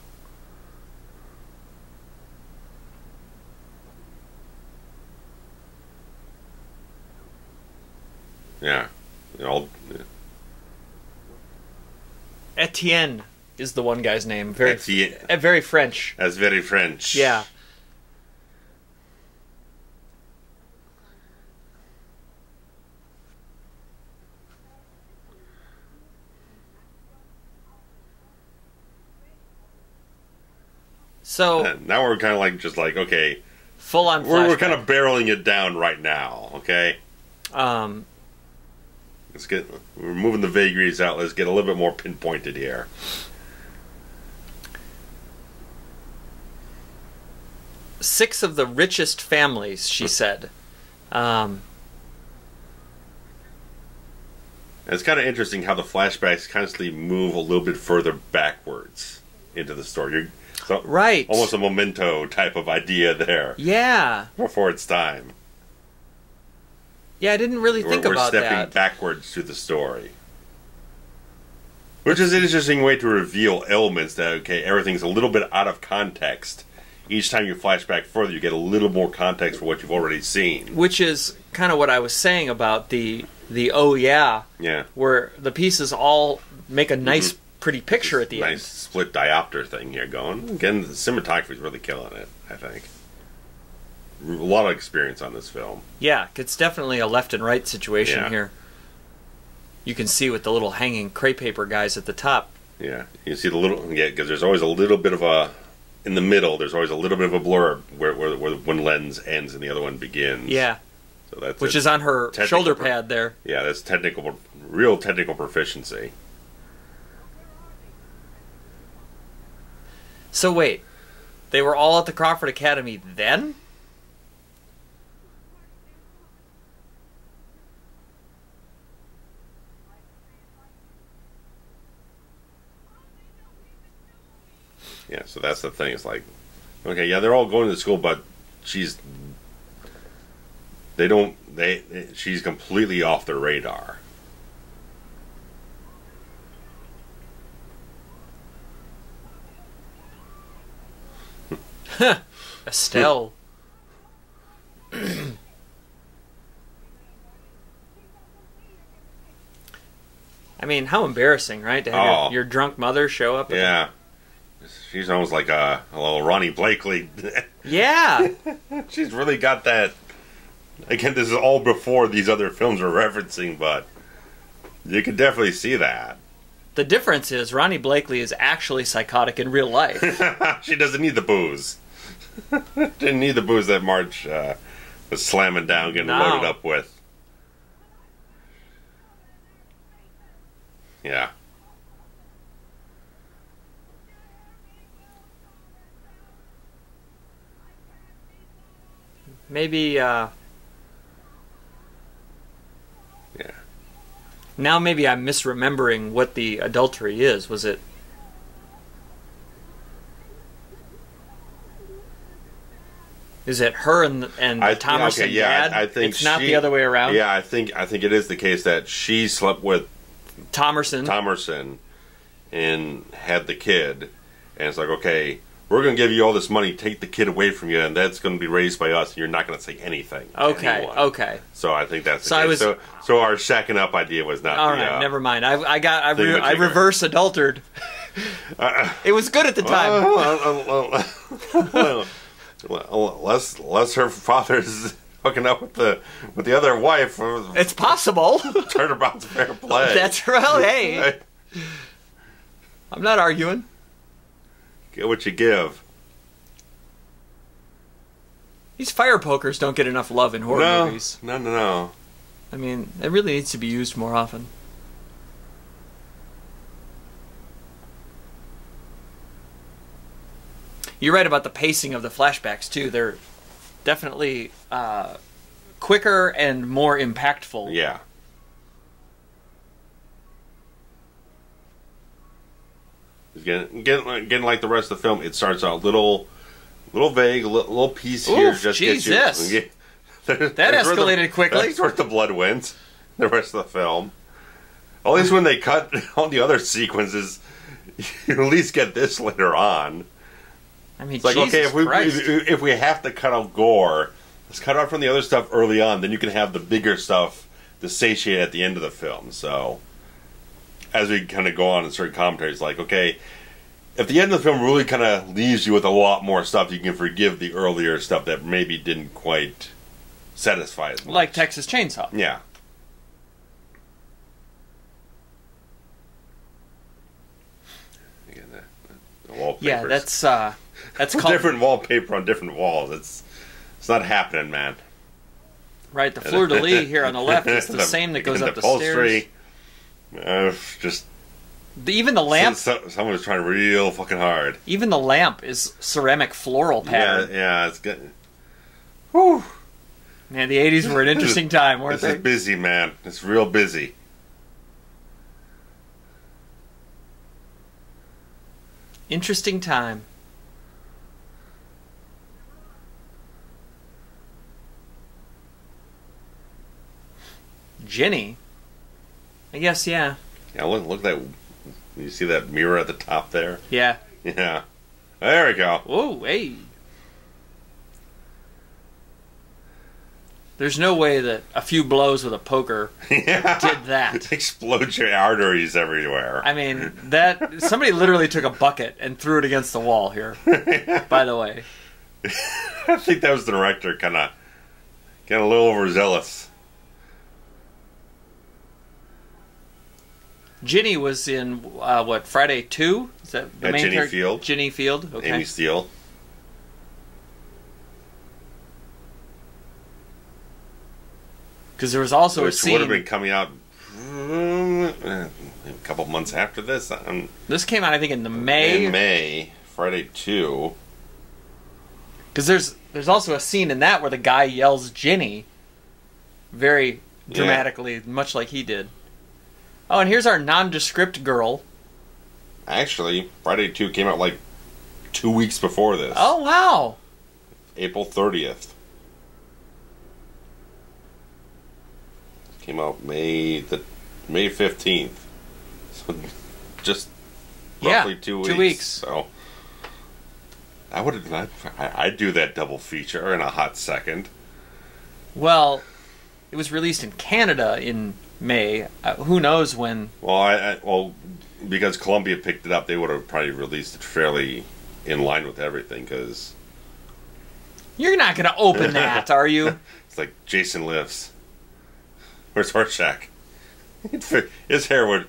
Etienne is the one guy's name. Very French. That's very French. Yeah. So And now we're kind of like just like okay, full on. we're kind of barreling it down right now. Okay, Um, we're moving the vagaries out. Let's get a little bit more pinpointed here. Six of the richest families, she said. It's kind of interesting how the flashbacks constantly move a little bit further backwards into the story. Right. Almost a memento type of idea there. Yeah. Before its time. Yeah, I didn't really think about that. We're stepping backwards to the story. Which is an interesting way to reveal elements that, okay, everything's a little bit out of context. Each time you flash back further, you get a little more context for what you've already seen. Which is kind of what I was saying about the oh yeah. Yeah. Where the pieces all make a nice, pretty picture at the end. Nice split diopter thing here going. Again, the cinematography is really killing it, I think. A lot of experience on this film. Yeah, it's definitely a left and right situation here. You can see with the little hanging crepe paper guys at the top. Yeah, you see the little, because there's always a little bit of a, in the middle, there's always a little bit of a blur where one lens ends and the other one begins. Yeah. So that's which is on her shoulder pad there. Yeah, that's real technical proficiency. So wait, they were all at the Crawford Academy then? Yeah, so that's the thing. It's like, okay, yeah, they're all going to school, but she's completely off their radar. Estelle. I mean, how embarrassing, right? To have your drunk mother show up. Yeah. She's almost like a little Ronnie Blakely. Yeah. She's really got that. Again, this is all before these other films are referencing, but you can definitely see that. The difference is Ronnie Blakely is actually psychotic in real life. She doesn't need the booze. Didn't need the booze that Marge was slamming down, getting loaded up with. Yeah. Maybe, Yeah. Now maybe I'm misremembering what the adultery is. Was it... Is it her and Thomerson dad? I think it's not the other way around. Yeah, I think it is the case that she slept with Thomerson and had the kid, and it's like, okay, we're going to give you all this money, take the kid away from you, and that's going to be raised by us, and you're not going to say anything. Okay. So I think that's the case. So our shacking up idea was not. All right, never mind. I reverse adultered. It was good at the time. Unless her father's hooking up with the other wife. It's possible. Turnabout's fair play. That's right. Hey, I'm not arguing. Get what you give. These fire pokers don't get enough love in horror movies. No. I mean, it really needs to be used more often. You're right about the pacing of the flashbacks, too. They're definitely quicker and more impactful. Yeah. Again, like the rest of the film, it starts out little vague, little piece here. Oof, just Jesus. Get you. That escalated quickly. That's where the blood went. The rest of the film. At least when they cut all the other sequences, you at least get this later on. I mean, it's like, Jesus if we have to cut out gore, let's cut out from the other stuff early on. Then you can have the bigger stuff to satiate at the end of the film. So, as we kind of go on in certain commentaries, like, okay, if the end of the film really kind of leaves you with a lot more stuff, you can forgive the earlier stuff that maybe didn't quite satisfy as much. Like Texas Chainsaw. Yeah. Again, the wallpapers. Yeah, that's That's called different wallpaper on different walls. It's not happening, man. Right, the fleur-de-lis here on the left is the same that goes up the stairs. Just even the lamp. Someone was trying real fucking hard. Even the lamp is ceramic floral pattern. Yeah, it's good. Whew. Man, the 80s were an interesting time, weren't they? This is busy, man. It's real busy. Interesting time. Ginny? I guess, yeah. Yeah, look at that. You see that mirror at the top there? Yeah. Yeah. There we go. Whoa, hey. There's no way that a few blows with a poker did that. Explode your arteries everywhere. I mean, that somebody literally took a bucket and threw it against the wall here. By the way. I think that was the director kind of getting a little overzealous. Ginny was in, what, Friday 2? Is that the main Ginny character? Field. Ginny Field, okay. Amy Steele. Because there was also Which a scene... would have been coming out a couple months after this. This came out, I think, in May. In May. Friday 2. Because there's also a scene in that where the guy yells Ginny very dramatically, much like he did. Oh, and here's our nondescript girl. Actually, Friday 2 came out like 2 weeks before this. Oh, wow. April 30th. Came out May 15th. So just roughly 2 weeks. 2 weeks. So I'd do that double feature in a hot second. Well, it was released in Canada in May. Who knows when? Well, because Columbia picked it up, they would have probably released it fairly in line with everything. Because you're not going to open that, are you? It's like Jason Lives. Where's Horshack? His hair would.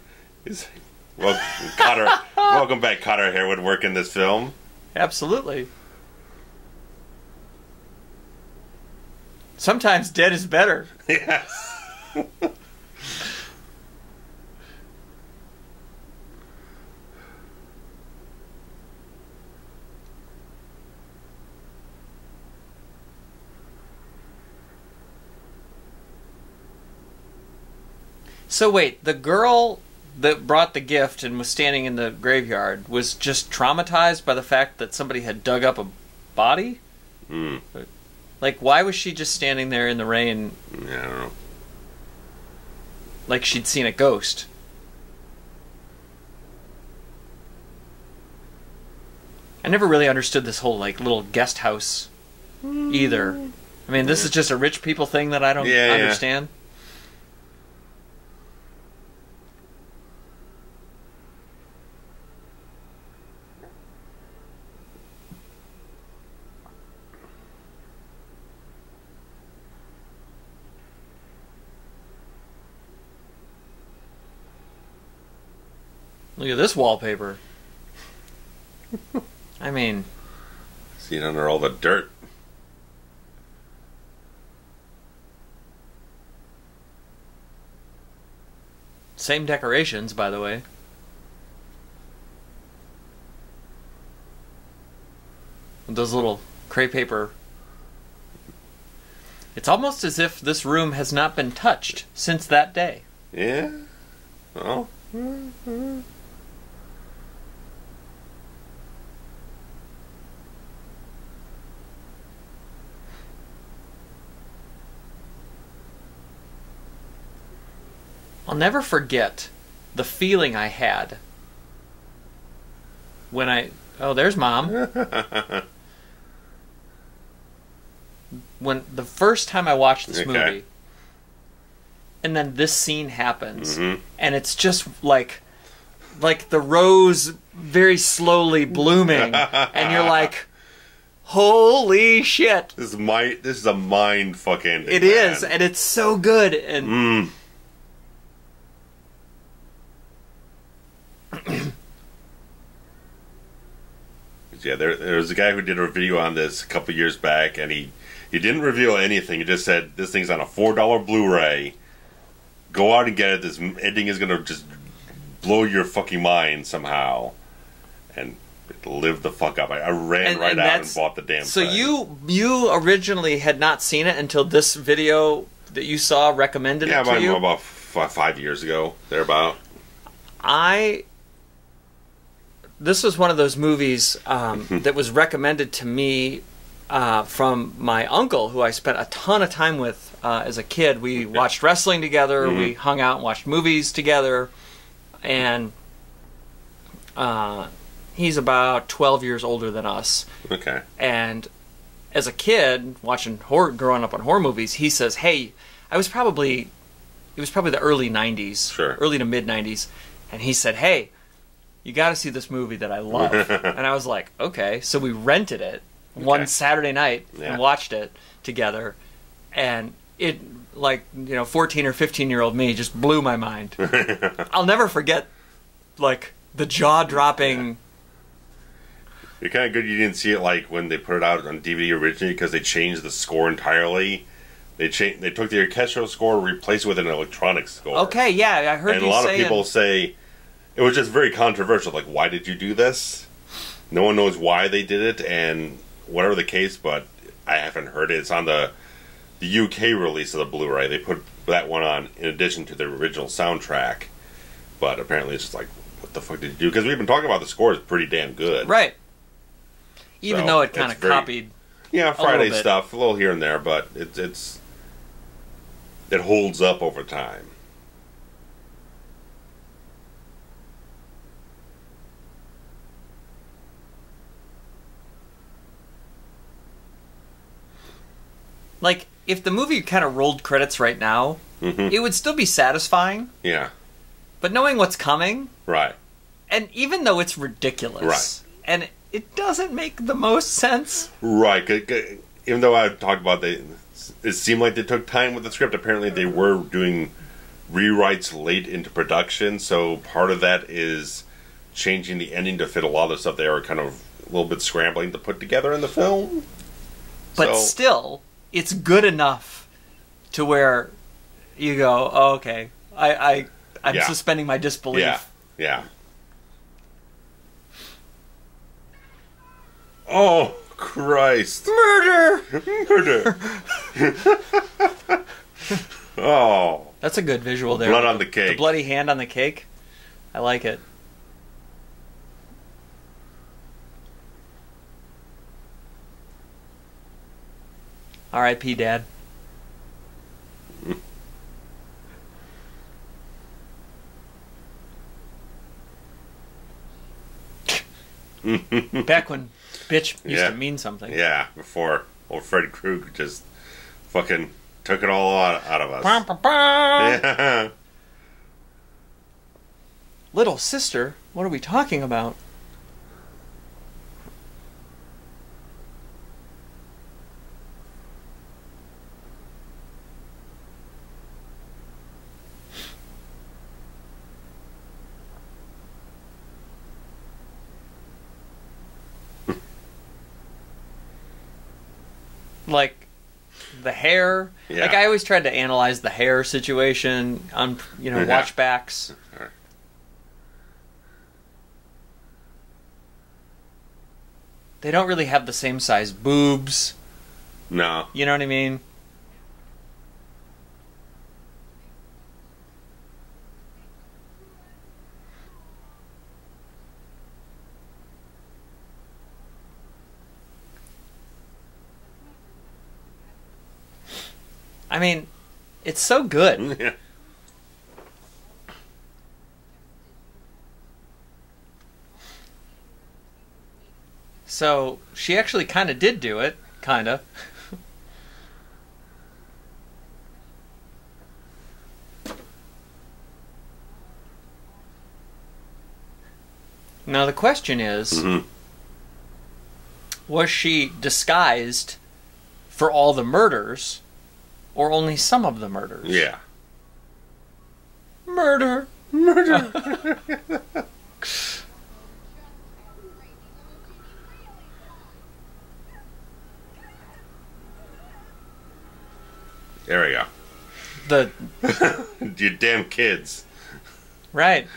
Cotter. Welcome back, Cotter hair would work in this film. Absolutely. Sometimes dead is better. Yes. So wait, the girl that brought the gift and was standing in the graveyard was just traumatized by the fact that somebody had dug up a body? Like, why was she just standing there in the rain? Yeah, I don't know. Like she'd seen a ghost. I never really understood this whole, like, little guest house either. I mean, this is just a rich people thing that I don't understand. Look at this wallpaper. I mean... See it under all the dirt. Same decorations, by the way. With those little crepe paper. It's almost as if this room has not been touched since that day. Yeah? Oh. I'll never forget the feeling I had when oh, there's Mom. When the first time I watched this movie, and then this scene happens, and it's just like the rose very slowly blooming, and you're like, holy shit. This is a mind fuck ending. It is, and it's so good, and Yeah, there was a guy who did a video on this a couple years back, and he didn't reveal anything. He just said, this thing's on a $4 Blu-ray. Go out and get it. This ending is going to just blow your fucking mind somehow. And it lived the fuck up. I ran right out and bought the damn so thing. So you originally had not seen it until this video that you saw recommended it to you? Yeah, about 5 years ago, thereabout. This was one of those movies that was recommended to me from my uncle, who I spent a ton of time with as a kid. We watched wrestling together. Mm-hmm. We hung out and watched movies together. And he's about 12 years older than us. Okay. And as a kid, growing up on horror movies, he says, hey, it was probably the early 90s, sure, early to mid 90s. And he said, hey, you got to see this movie that I love. And I was like, okay. So we rented it one Saturday night and watched it together. And it, 14 or 15-year-old me just blew my mind. I'll never forget, the jaw-dropping... Yeah. You're kind of good you didn't see it, when they put it out on DVD originally, because they changed the score entirely. They took the orchestral score, replaced it with an electronic score. Okay, yeah, I heard and a lot of people say it was just very controversial. Like, why did you do this? No one knows why they did it, and whatever the case, but I haven't heard it. It's on the UK release of the Blu-ray. They put that one on in addition to the original soundtrack. But apparently it's just like, what the fuck did you do? Because we've been talking about the score is pretty damn good. Right. Even though it kind of copied... Yeah, Friday stuff, a little here and there, but it holds up over time. If the movie kind of rolled credits right now, it would still be satisfying. Yeah. But knowing what's coming... Right. And even though it's ridiculous... Right. And it doesn't make the most sense. Right. Even though I talked about it seemed like they took time with the script. Apparently they were doing rewrites late into production, so part of that is changing the ending to fit a lot of the stuff they were kind of a little bit scrambling to put together in the film. But still, it's good enough to where you go, oh, okay, I'm suspending my disbelief. Yeah, yeah. Oh, Christ. Murder! Murder! Oh. That's a good visual there. Blood on the cake. The bloody hand on the cake. I like it. R.I.P. Dad. Back when bitch used to mean something. Yeah, before old Fred Krug just fucking took it all out of us. Yeah. Little sister? What are we talking about? The hair. Yeah. I always tried to analyze the hair situation on, watchbacks. They don't really have the same size boobs. No. You know what I mean? I mean, it's so good. Yeah. So, she actually kind of did do it. Kind of. Now, the question is, was she disguised for all the murders, or only some of the murders? Yeah. Murder! Murder! There we go. The You damn kids. right.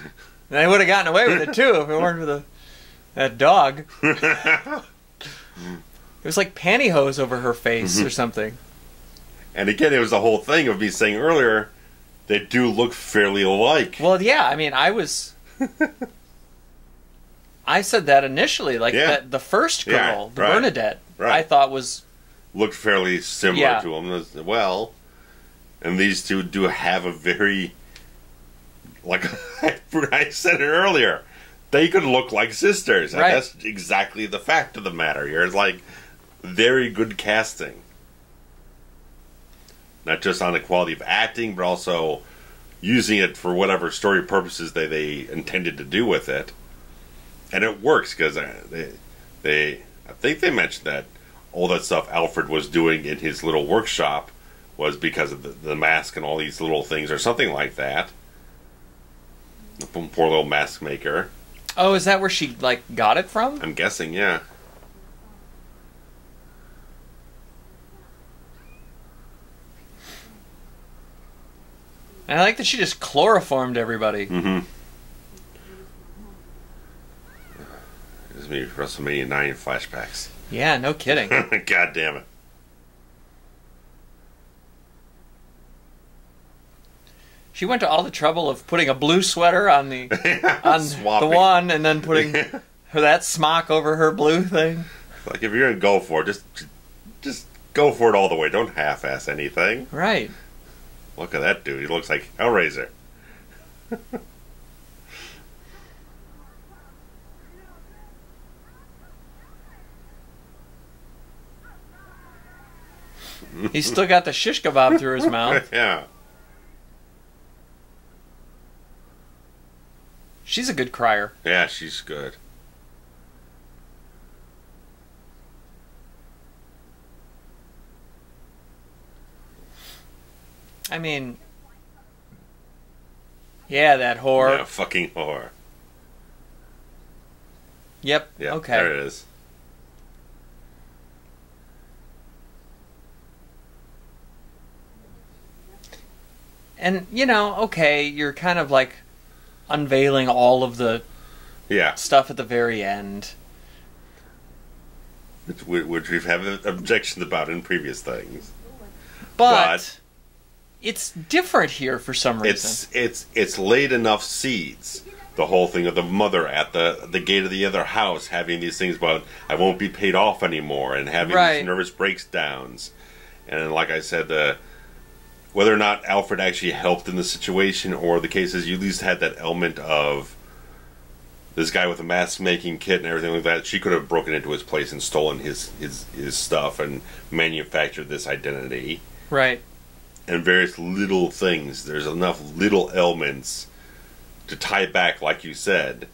And they would have gotten away with it too if it weren't for that dog. It was like pantyhose over her face or something. And again, it was the whole thing of me saying earlier, they do look fairly alike. Well, yeah, I mean, I said that initially, like that the first girl, the Bernadette, I thought looked fairly similar to them as well. And these two do have a very, like I said it earlier, they could look like sisters. And that's exactly the fact of the matter here. It's like very good casting. Not just on the quality of acting, but also using it for whatever story purposes they intended to do with it. And it works because I think they mentioned that all that stuff Alfred was doing in his little workshop was because of the mask and all these little things or something like that. The poor little mask maker. Oh, is that where she got it from? I'm guessing, yeah. And I like that she just chloroformed everybody. Mm-hmm. Gives me WrestleMania 9 flashbacks. Yeah, no kidding. God damn it. She went to all the trouble of putting a blue sweater on the one, and then putting that smock over her blue thing. Like, if you're gonna go for it, just go for it all the way. Don't half-ass anything. Right. Look at that dude. He looks like Hellraiser. He's still got the shish kebab through his mouth. Yeah. She's a good crier. Yeah, she's good. I mean, yeah, that whore. Yeah, fucking whore. Yep. Yeah, okay. There it is. And, okay, you're kind of unveiling all of the stuff at the very end. Which we've had objections about in previous things. But it's different here for some reason. It's laid enough seeds. The whole thing of the mother at the gate of the other house having these things about, I won't be paid off anymore, and having these nervous breakdowns. And like I said, whether or not Alfred actually helped in the situation, or the case is you at least had that element of this guy with a mask-making kit and everything like that. She could have broken into his place and stolen his stuff and manufactured this identity. Right. And various little things. There's enough little elements to tie back, like you said,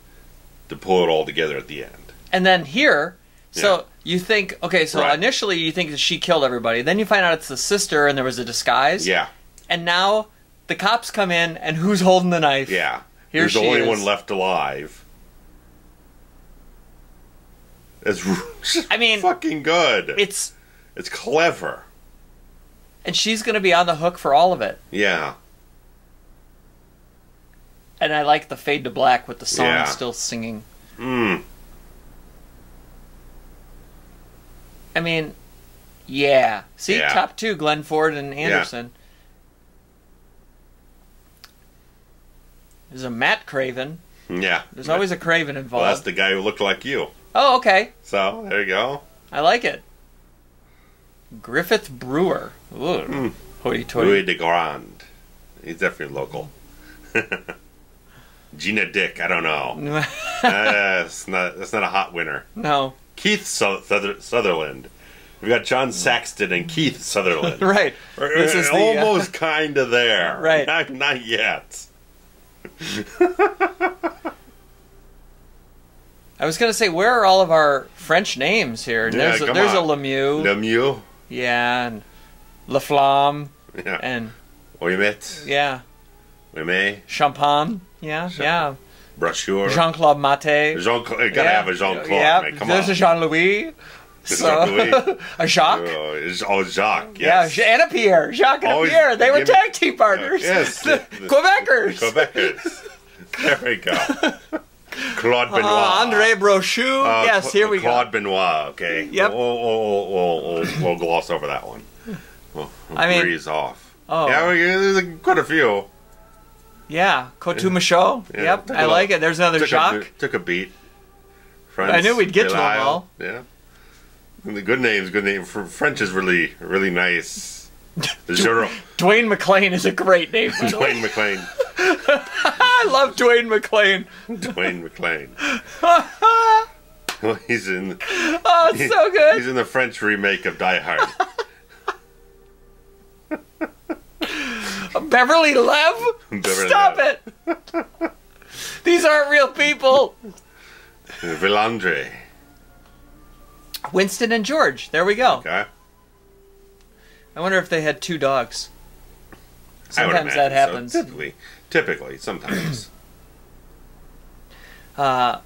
to pull it all together at the end. And then here, so you think, initially you think that she killed everybody. Then you find out it's the sister and there was a disguise. Yeah. And now the cops come in and who's holding the knife? Yeah. Here There's she the only is. one left alive. It's fucking good. It's clever. And she's going to be on the hook for all of it. Yeah. And I like the fade to black with the song still singing. Mm. I mean, yeah. See, top two, Glenn Ford and Anderson. There's a Matt Craven. Yeah. There's always a Craven involved. Well, that's the guy who looked like you. Oh, okay. So, there you go. I like it. Griffith Brewer. Ooh. Hoity-toity. Louis de Grand. He's definitely local. Gina Dick, I don't know. That's not a hot winner. No. Keith Sutherland. We've got John Saxton and Keith Sutherland. Right. This is almost kind of there. Right. Not yet. I was going to say, where are all of our French names here? Yeah, There's a Lemieux. Lemieux. Yeah, and Laflamme. Yeah. And Ouimet. yeah. Ouimet. Champagne. Yeah. Brochure. Jean-Claude Maté. Gotta have a Jean-Claude. Yeah, Man, come there's on. a Jean-Louis. So, a Jacques. Jacques. Yes. Yeah, and a Pierre. Jacques and a Pierre. They were tag team partners. Yes. The Quebecers. Quebecers. There we go. Claude Benoit. Andre Brochu. Yes, here we go. Claude Benoit. Okay. Yep. We'll gloss over that one. We'll breeze off. Oh. Yeah, there's quite a few. Yeah, Coutu Michaud. Yeah, Yep, I like it. There's another Jacques. Took a beat. I knew we'd get to them all. Yeah. The good names. French is really, really nice. Dwayne McClain is a great name. Dwayne McClain. I love Dwayne McClain. Dwayne McClain. Well, he's in. Oh, it's so good. He's in the French remake of Die Hard. Beverly Lev? Stop it! These aren't real people. Villandre. Winston and George. There we go. Okay. I wonder if they had 2 dogs. Sometimes that happens. So. Typically, sometimes. Well,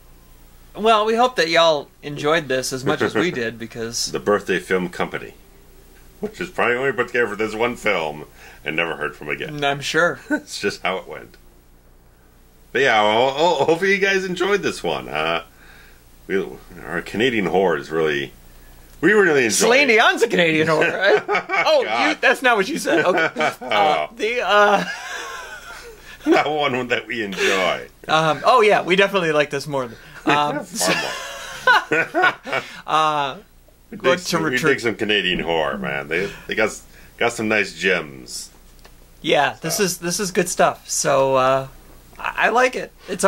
we hope that y'all enjoyed this as much as we did, because... The Birthday Film Company. Which is probably only put together for this one film and never heard from again. I'm sure. It's just how it went. But yeah, hopefully you guys enjoyed this one. Our Canadian horror is really... We really enjoyed it. Celine Dion's a Canadian horror, right? Oh, that's not what you said. Okay. That one that we enjoy. Oh yeah, we definitely like this more. Far more. We dig some Canadian horror, man. They got some nice gems. Yeah, this is good stuff. So I like it. It's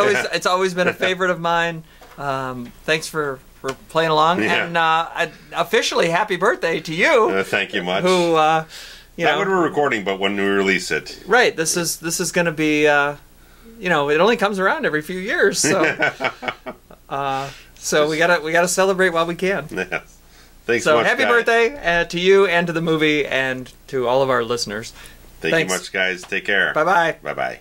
always been a favorite of mine. Thanks for playing along, and officially happy birthday to you. Thank you much. Who not when we're recording, but when we release it. Right. This is going to be it only comes around every few years, so so we gotta celebrate while we can. Yes. Thanks so much, happy guys. birthday to you and to the movie and to all of our listeners. Thank you much, guys. Take care. Bye bye. Bye bye.